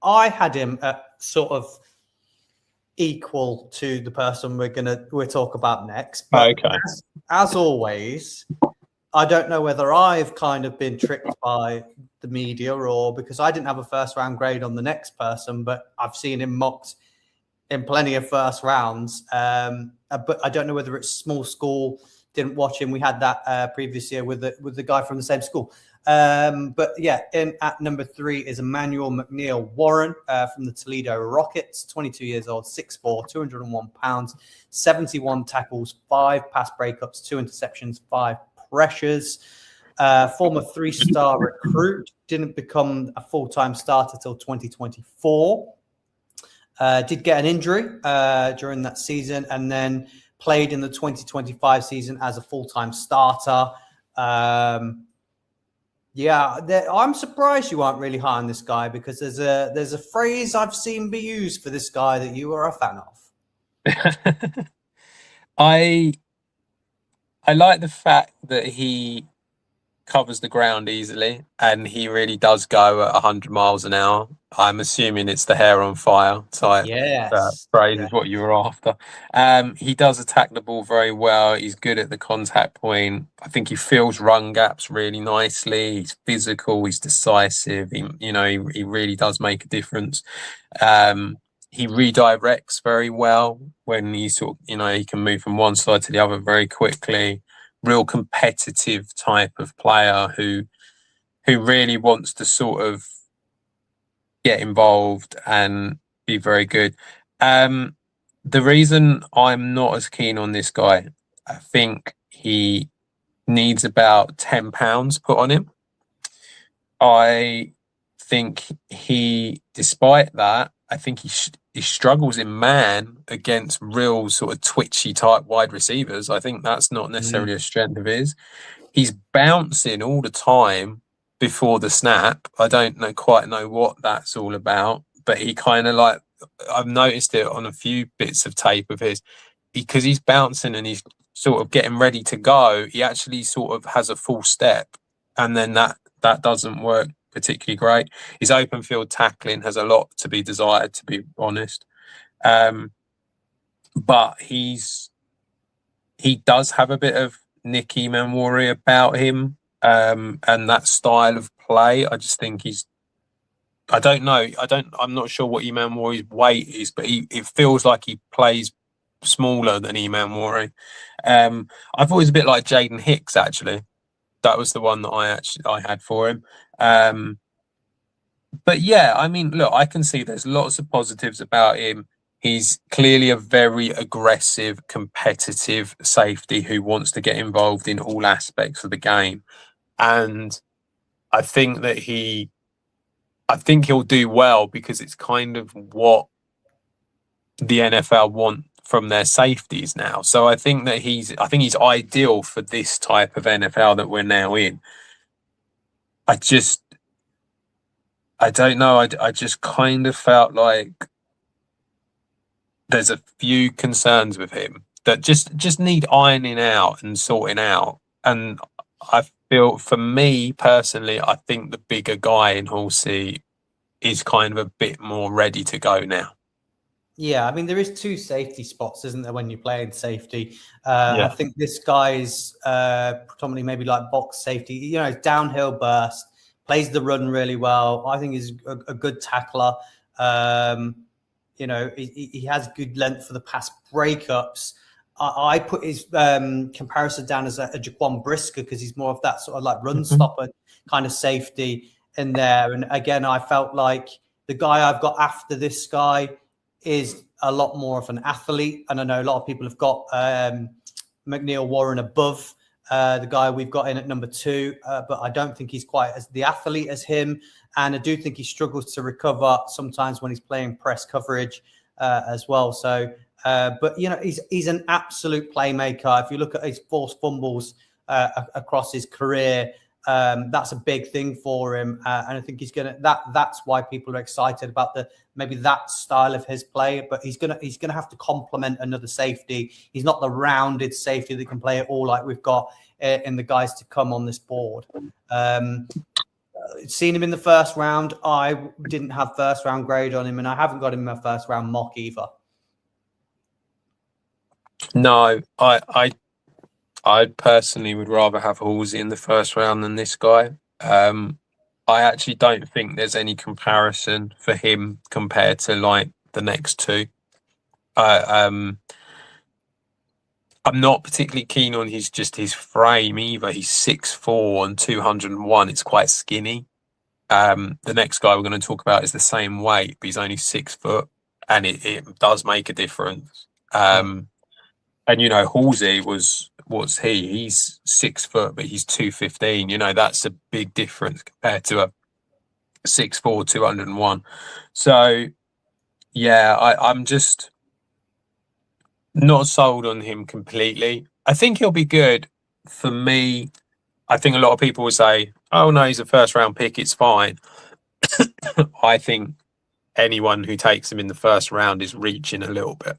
I had him at sort of equal to the person we'll talk about next. But as always, I don't know whether I've kind of been tricked by the media or because I didn't have a first round grade on the next person, but I've seen him mocked in plenty of first rounds. But I don't know whether it's small school. Didn't watch him. We had that previous year with the guy from the same school. But yeah, in at number 3 is Emmanuel McNeil Warren from the Toledo Rockets, 22 years old, 6'4", 201 pounds, 71 tackles, 5 pass breakups, 2 interceptions, 5 pressures. Former 3-star recruit, didn't become a full-time starter till 2024. Did get an injury during that season and then played in the 2025 season as a full-time starter. I'm surprised you aren't really high on this guy because there's a phrase I've seen be used for this guy that you are a fan of. I like the fact that he covers the ground easily and he really does go at 100 miles an hour. I'm assuming it's the hair on fire type phrase is what you were after. He does attack the ball very well. He's good at the contact point. I think he fills run gaps really nicely. He's physical. He's decisive. He really does make a difference. He redirects very well when he he can move from one side to the other very quickly. Real competitive type of player who really wants to sort of get involved and be very good. The reason I'm not as keen on this guy, I think he needs about £10 put on him. I think despite that, I think he struggles in man against real sort of twitchy type wide receivers. I think that's not necessarily a strength of his. He's bouncing all the time before the snap. I don't quite know what that's all about, but he kind of I've noticed it on a few bits of tape of his, because he's bouncing and he's sort of getting ready to go. He actually sort of has a full step, and then that doesn't work particularly great. His open field tackling has a lot to be desired, to be honest. But he does have a bit of Nicky Manwari about him, and that style of play. I just think I don't know. I'm not sure what Manwari's weight is, but it feels like he plays smaller than Manwari. I thought he was a bit like Jaden Hicks, actually. That was the one that I had for him. But yeah, I mean, look, I can see there's lots of positives about him. He's clearly a very aggressive, competitive safety who wants to get involved in all aspects of the game. And I think that he'll do well because it's kind of what the NFL want from their safeties now. So I think he's ideal for this type of NFL that we're now in. I don't know. I just kind of felt like there's a few concerns with him that just need ironing out and sorting out. And I feel, for me personally, I think the bigger guy in Halsey is kind of a bit more ready to go now. Yeah, I mean, there is 2 safety spots, isn't there, when you're playing safety? I think this guy's predominantly maybe like box safety, downhill burst, plays the run really well. I think he's a good tackler. He has good length for the pass breakups. I put his comparison down as a Jaquan Brisker because he's more of that sort of like run stopper kind of safety in there. And again, I felt like the guy I've got after this guy is a lot more of an athlete. And I know a lot of people have got McNeil Warren above the guy we've got in at number 2, but I don't think he's quite as the athlete as him. And I do think he struggles to recover sometimes when he's playing press coverage as well. So, but he's an absolute playmaker. If you look at his forced fumbles across his career, That's a big thing for him, and I think he's gonna. That's why people are excited about maybe that style of his play. But he's gonna have to complement another safety. He's not the rounded safety that can play it all like we've got in the guys to come on this board. Seen him in the first round. I didn't have first round grade on him, and I haven't got him in my first round mock either. No, I personally would rather have Halsey in the first round than this guy. I actually don't think there's any comparison for him compared to like the next two. I'm not particularly keen on his frame either. He's 6'4" and 201. It's quite skinny. The next guy we're going to talk about is the same weight, but he's only 6 foot, and it does make a difference. And you know, Halsey what's he? He's 6 foot, but he's 215. You know, that's a big difference compared to a 6'4", 201. So yeah, I'm just not sold on him completely. I think he'll be good. For me, I think a lot of people will say, oh no, he's a first round pick, it's fine. I think anyone who takes him in the first round is reaching a little bit.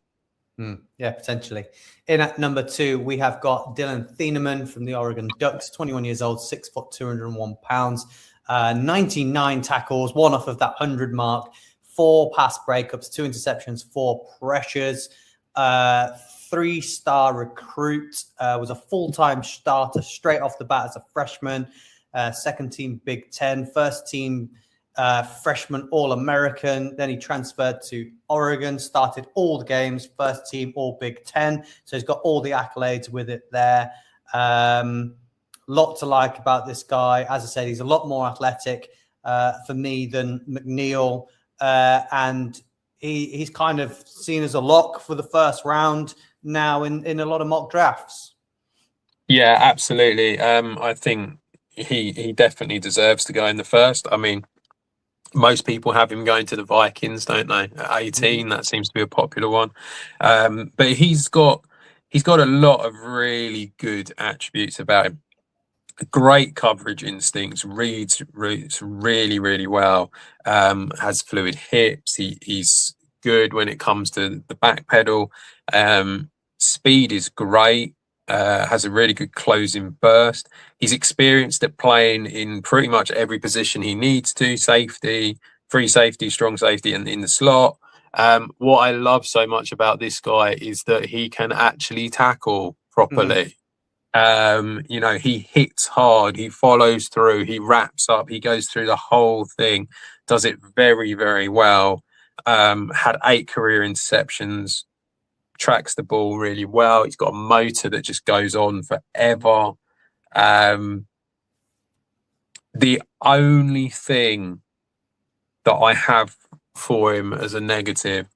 Yeah, potentially. In at number 2, we have got Dylan Thieneman from the Oregon Ducks, 21 years old, 6 foot, 201 pounds, 99 tackles, one off of that 100 mark, 4 pass breakups, 2 interceptions, 4 pressures, 3-star recruit, was a full-time starter straight off the bat as a freshman, second team Big Ten, first team freshman All-American. Then he transferred to Oregon, started all the games, first team All Big Ten. So he's got all the accolades with it there. Lot to like about this guy. As I said, he's a lot more athletic for me than McNeil. And he's kind of seen as a lock for the first round now in a lot of mock drafts. Yeah, absolutely. I think he definitely deserves to go in the first. I mean, most people have him going to the Vikings, don't they? At 18, that seems to be a popular one. But he's got a lot of really good attributes about him. Great coverage instincts, reads routes really, really well. Has fluid hips. He's good when it comes to the back pedal. Speed is great. Has a really good closing burst. He's experienced at playing in pretty much every position he needs to: safety, free safety, strong safety, and in the slot. What I love so much about this guy is that he can actually tackle properly. You know, he hits hard, he follows through, he wraps up, he goes through the whole thing, does it very, very well. Had 8 career interceptions, tracks the ball really well. He's got a motor that just goes on forever. The only thing that I have for him as a negative,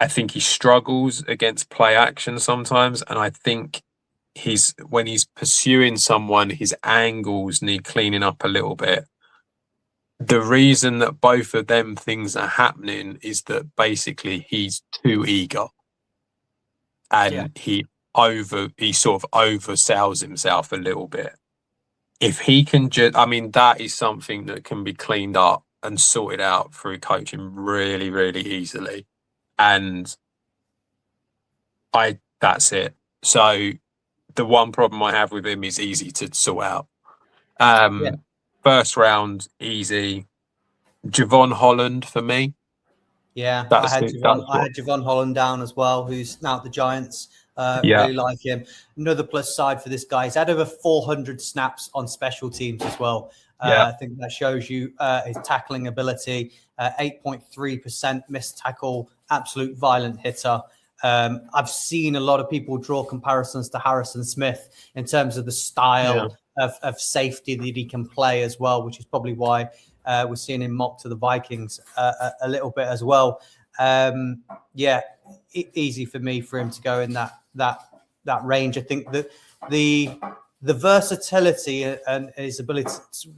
I think he struggles against play action sometimes, and I think when he's pursuing someone, his angles need cleaning up a little bit. The reason that both of them things are happening is that basically he's too eager. And he sort of oversells himself a little bit. If he can that is something that can be cleaned up and sorted out through coaching really, really easily. And that's it. So the one problem I have with him is easy to sort out. First round, easy. Javon Holland for me. Yeah, I had Javon Holland down as well, who's now at the Giants. Really like him. Another plus side for this guy, he's had over 400 snaps on special teams as well. I think that shows you his tackling ability. 8.3% missed tackle, absolute violent hitter. I've seen a lot of people draw comparisons to Harrison Smith in terms of the style of safety that he can play as well, which is probably why we're seeing him mocked to the Vikings a little bit as well. Easy for me for him to go in that range. I think that the versatility and his ability,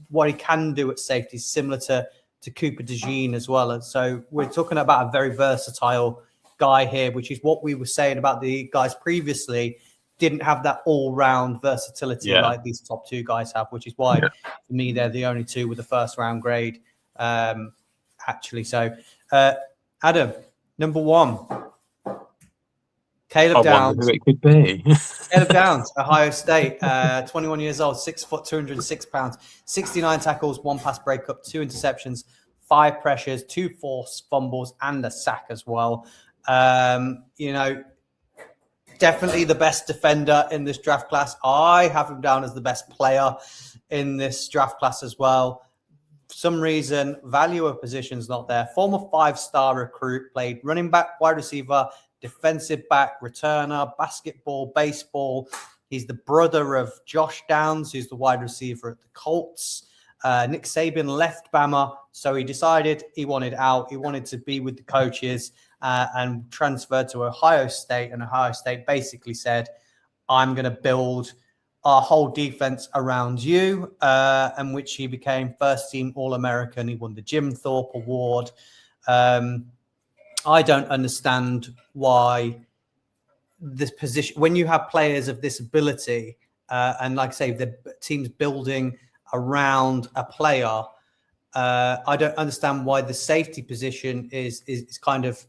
what he can do at safety, is similar to Cooper DeJean as well. And so we're talking about a very versatile guy here, which is what we were saying about the guys previously. didn't have that all-round versatility like these top two guys have, which is why, for me, they're the only two with the first-round grade, actually. So, Adam, number one, Caleb Downs. I wonder who it could be. Caleb Downs, Ohio State, 21 years old, 6 foot, 206 pounds, 69 tackles, 1 pass breakup, 2 interceptions, 5 pressures, 2 forced fumbles, and a sack as well. Definitely the best defender in this draft class. I have him down as the best player in this draft class as well. For some reason, value of position's not there. Former 5-star recruit, played running back, wide receiver, defensive back, returner, basketball, baseball. He's the brother of Josh Downs, who's the wide receiver at the Colts. Nick Saban left Bama, so he decided he wanted out. He wanted to be with the coaches and transferred to Ohio State. And Ohio State basically said, I'm going to build our whole defense around you, and which he became first-team All-American. He won the Jim Thorpe Award. I don't understand why this position, when you have players of this ability, and like I say, the team's building around a player, I don't understand why the safety position is kind of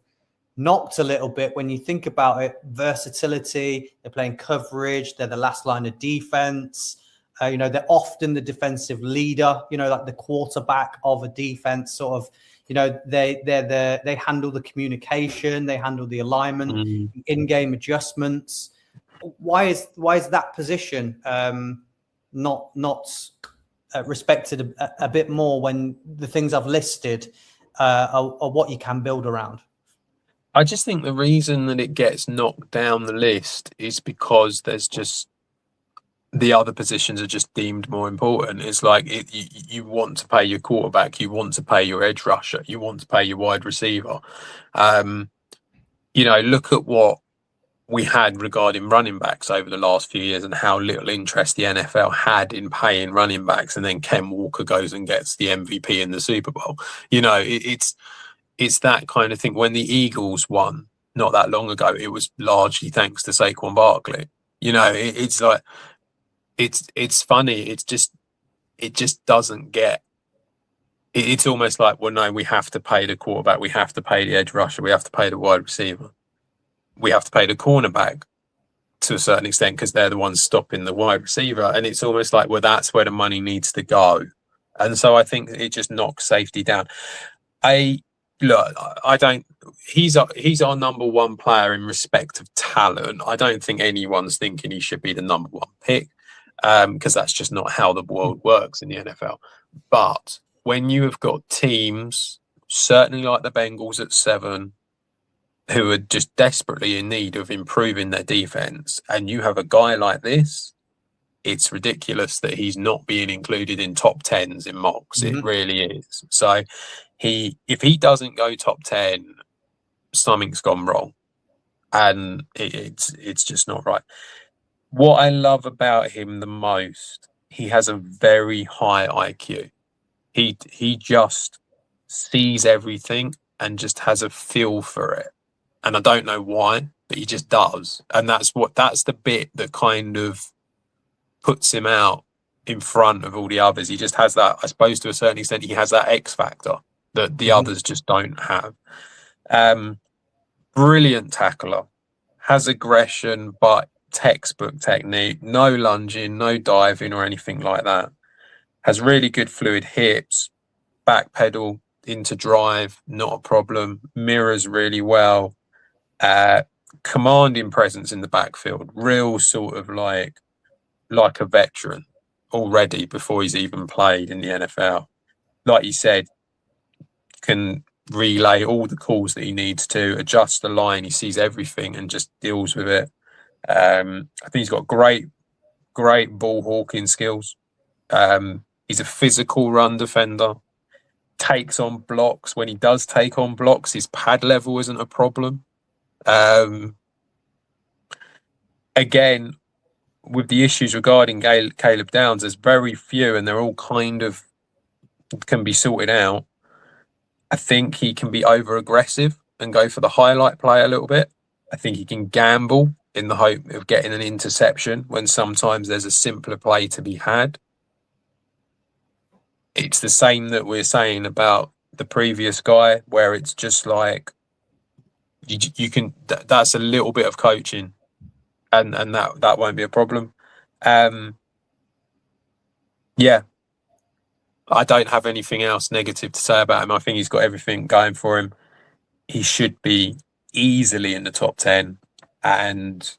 knocked a little bit when you think about it. Versatility, they're playing coverage, they're the last line of defense. They're often the defensive leader, like the quarterback of a defense, sort of. They handle the communication, they handle the alignment, in-game adjustments. Why is that position not respected a bit more when the things I've listed are what you can build around? I just think the reason that it gets knocked down the list is because there's just the other positions are just deemed more important. It's like you want to pay your quarterback, you want to pay your edge rusher, you want to pay your wide receiver. Look at what we had regarding running backs over the last few years and how little interest the NFL had in paying running backs, and then Ken Walker goes and gets the MVP in the Super Bowl. It's that kind of thing. When the Eagles won not that long ago, it was largely thanks to Saquon Barkley. It's like, it's funny. It just doesn't get. It's almost like, well, no, we have to pay the quarterback, we have to pay the edge rusher, we have to pay the wide receiver, we have to pay the cornerback to a certain extent because they're the ones stopping the wide receiver, and it's almost like, well, that's where the money needs to go, and so I think it just knocks safety down. He's our number one player in respect of talent. I don't think anyone's thinking he should be the number one pick, because that's just not how the world works in the NFL. But when you have got teams, certainly like the Bengals at 7, who are just desperately in need of improving their defense, and you have a guy like this, it's ridiculous that he's not being included in top 10s in mocks. Mm-hmm. It really is. So if he doesn't go top 10, something's gone wrong, and it's just not right. What I love about him the most, he has a very high IQ. He just sees everything and just has a feel for it. And I don't know why, but he just does. And that's the bit that kind of puts him out in front of all the others. He just has that, I suppose to a certain extent, he has that X factor that the others just don't have. Brilliant tackler, has aggression, but textbook technique, no lunging, no diving or anything like that. Has really good fluid hips, back pedal into drive, not a problem. Mirrors really well. Commanding presence in the backfield, real sort of like a veteran already before he's even played in the NFL. Like you said, can relay all the calls that he needs to, adjust the line. He sees everything and just deals with it. I think he's got great ball hawking skills. He's a physical run defender, takes on blocks. When he does take on blocks, his pad level isn't a problem. Again, with the issues regarding Caleb Downs, there's very few and they're all kind of can be sorted out. I think he can be over aggressive and go for the highlight play a little bit. I think he can gamble in the hope of getting an interception when sometimes there's a simpler play to be had. It's the same that we're saying about the previous guy, where it's just like you can. That's a little bit of coaching, and that won't be a problem. Yeah, I don't have anything else negative to say about him. I think he's got everything going for him. He should be easily in the top 10, and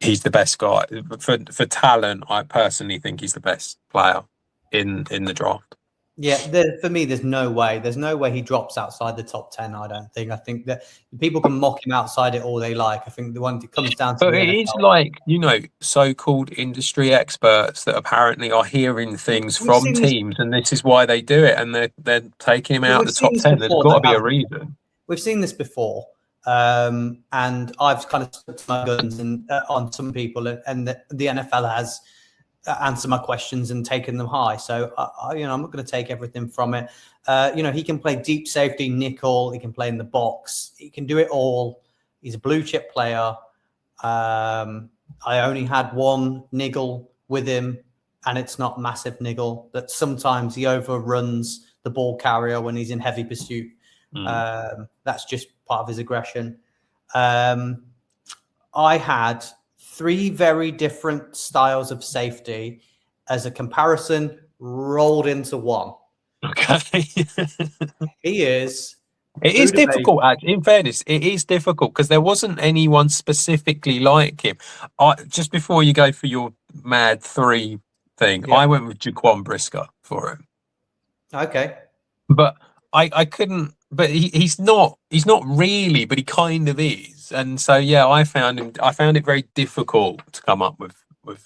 he's the best guy. For talent, I personally think he's the best player in the draft. Yeah, for me, there's no way. There's no way he drops outside the top 10, I don't think. I think that people can mock him outside it all they like. I think the one that comes down to But the it NFL, is like, so-called industry experts that apparently are hearing things from teams, and this is why they do it, and they're taking him out of the top 10. There's got to be a reason. We've seen this before, and I've kind of stuck to my guns on some people, and the NFL has answered my questions and taken them high. So, I'm not going to take everything from it. He can play deep safety, nickel. He can play in the box. He can do it all. He's a blue chip player. I only had one niggle with him, and it's not massive niggle. That sometimes he overruns the ball carrier when he's in heavy pursuit. That's just part of his aggression. I had 3 very different styles of safety as a comparison rolled into one. Okay. He is. It is difficult, actually. In fairness, it is difficult because there wasn't anyone specifically like him. Just before you go for your mad 3 thing, yeah. I went with Jaquan Brisker for him. Okay. But I couldn't. But he's not really, but he kind of is. And so, yeah, I found it very difficult to come up with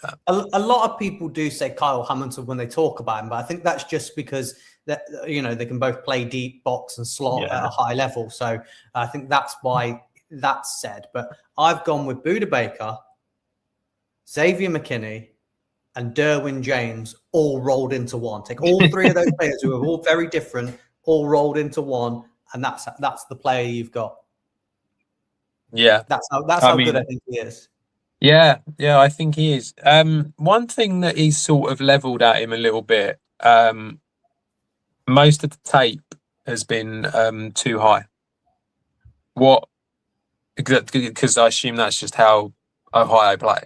that. A lot of people do say Kyle Hamilton when they talk about him, but I think that's just because they can both play deep, box and slot at a high level. So I think that's why that's said. But I've gone with Budda Baker, Xavier McKinney, and Derwin James all rolled into one. Take all 3 of those players who are all very different, all rolled into one. And that's the player you've got. Yeah, that's how good I think he is. Yeah, I think he is. One thing that he's sort of leveled at him a little bit. Most of the tape has been too high. What? Because I assume that's just how Ohio play.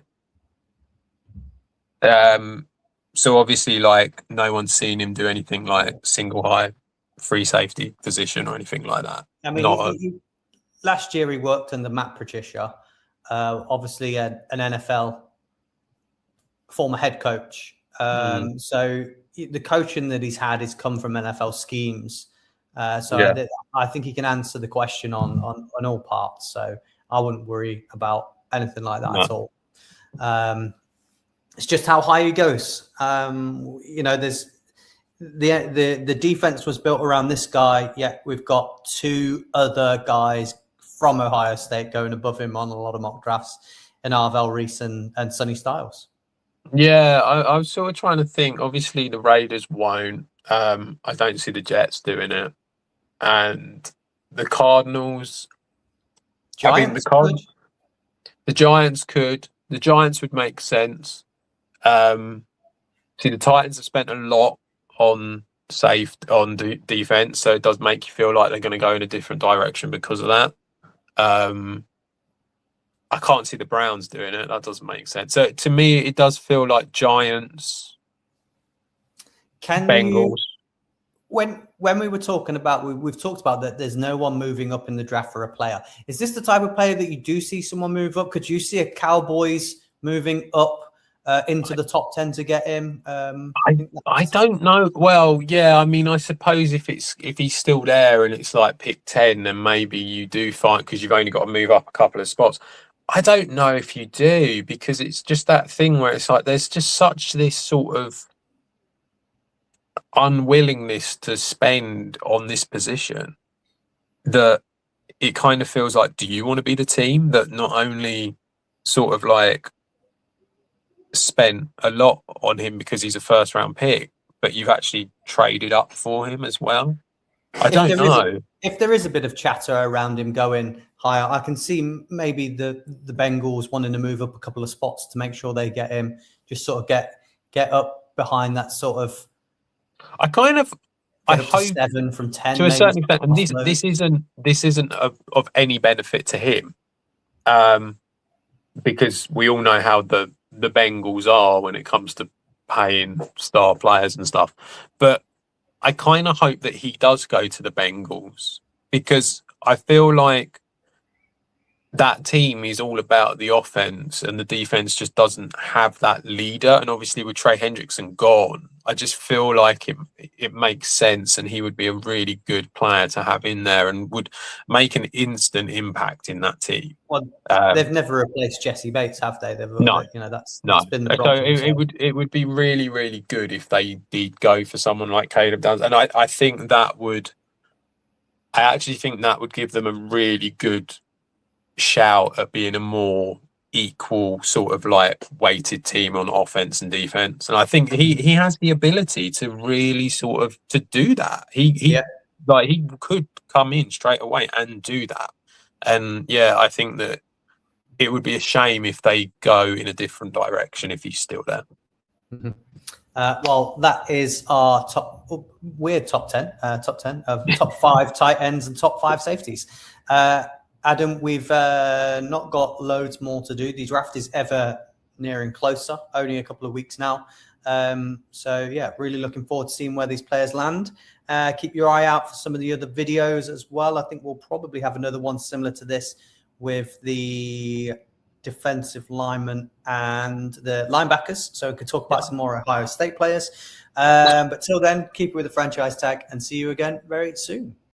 So obviously, like, no one's seen him do anything like single high free safety position or anything like that. I mean, last year he worked under Matt Patricia, obviously an NFL former head coach. So the coaching that he's had has come from NFL schemes. I think he can answer the question on all parts. So I wouldn't worry about anything like that at all. It's just how high he goes. There's the defense was built around this guy, yet we've got 2 other guys from Ohio State going above him on a lot of mock drafts, in Arvell Reese and Sonny Styles. Yeah, I was sort of trying to think. Obviously, the Raiders won't. I don't see the Jets doing it. And the Cardinals... the Giants could. The Giants would make sense. See, the Titans have spent a lot on defense, so it does make you feel like they're going to go in a different direction because of that. I can't see the Browns doing it. That doesn't make sense. So to me, it does feel like Giants, Bengals. When we were talking about, we've talked about that there's no one moving up in the draft for a player. Is this the type of player that you do see someone move up? Could you see a Cowboys moving up into the top 10 to get him? I don't know. Well, yeah, I mean, I suppose if he's still there and it's like pick 10, then maybe you do find, because you've only got to move up a couple of spots. I don't know if you do, because it's just that thing where it's like there's just such this sort of unwillingness to spend on this position that it kind of feels like, do you want to be the team that not only sort of like spent a lot on him because he's a first round pick, but you've actually traded up for him as well? I don't know. If there is a bit of chatter around him going higher. I can see maybe the Bengals wanting to move up a couple of spots to make sure they get him, just sort of get up behind that sort of. I hope 7 from 10 to a maybe, certain extent, and this isn't of any benefit to him, because we all know how the Bengals are when it comes to paying star players and stuff. But I kind of hope that he does go to the Bengals, because I feel like that team is all about the offense and the defense just doesn't have that leader. And obviously with Trey Hendrickson gone, I just feel like it makes sense, and he would be a really good player to have in there and would make an instant impact in that team. Well, they've never replaced Jesse Bates, have they? No. That's No. been the problem. So it would be really, really good if they did go for someone like Caleb Downs. And I actually think that would give them a really good shout at being a more equal sort of like weighted team on offense and defense. And I think he has the ability to really sort of to do that. He could come in straight away and do that. And yeah, I think that it would be a shame if they go in a different direction if he's still there. Mm-hmm. Well, that is our top 10 of top 5 tight ends and top 5 safeties. Adam, we've not got loads more to do. The draft is ever nearing closer, only a couple of weeks now. So yeah, really looking forward to seeing where these players land. Keep your eye out for some of the other videos as well. I think we'll probably have another one similar to this with the defensive linemen and the linebackers. So we could talk about some more Ohio State players. But till then, keep it with the franchise tag and see you again very soon.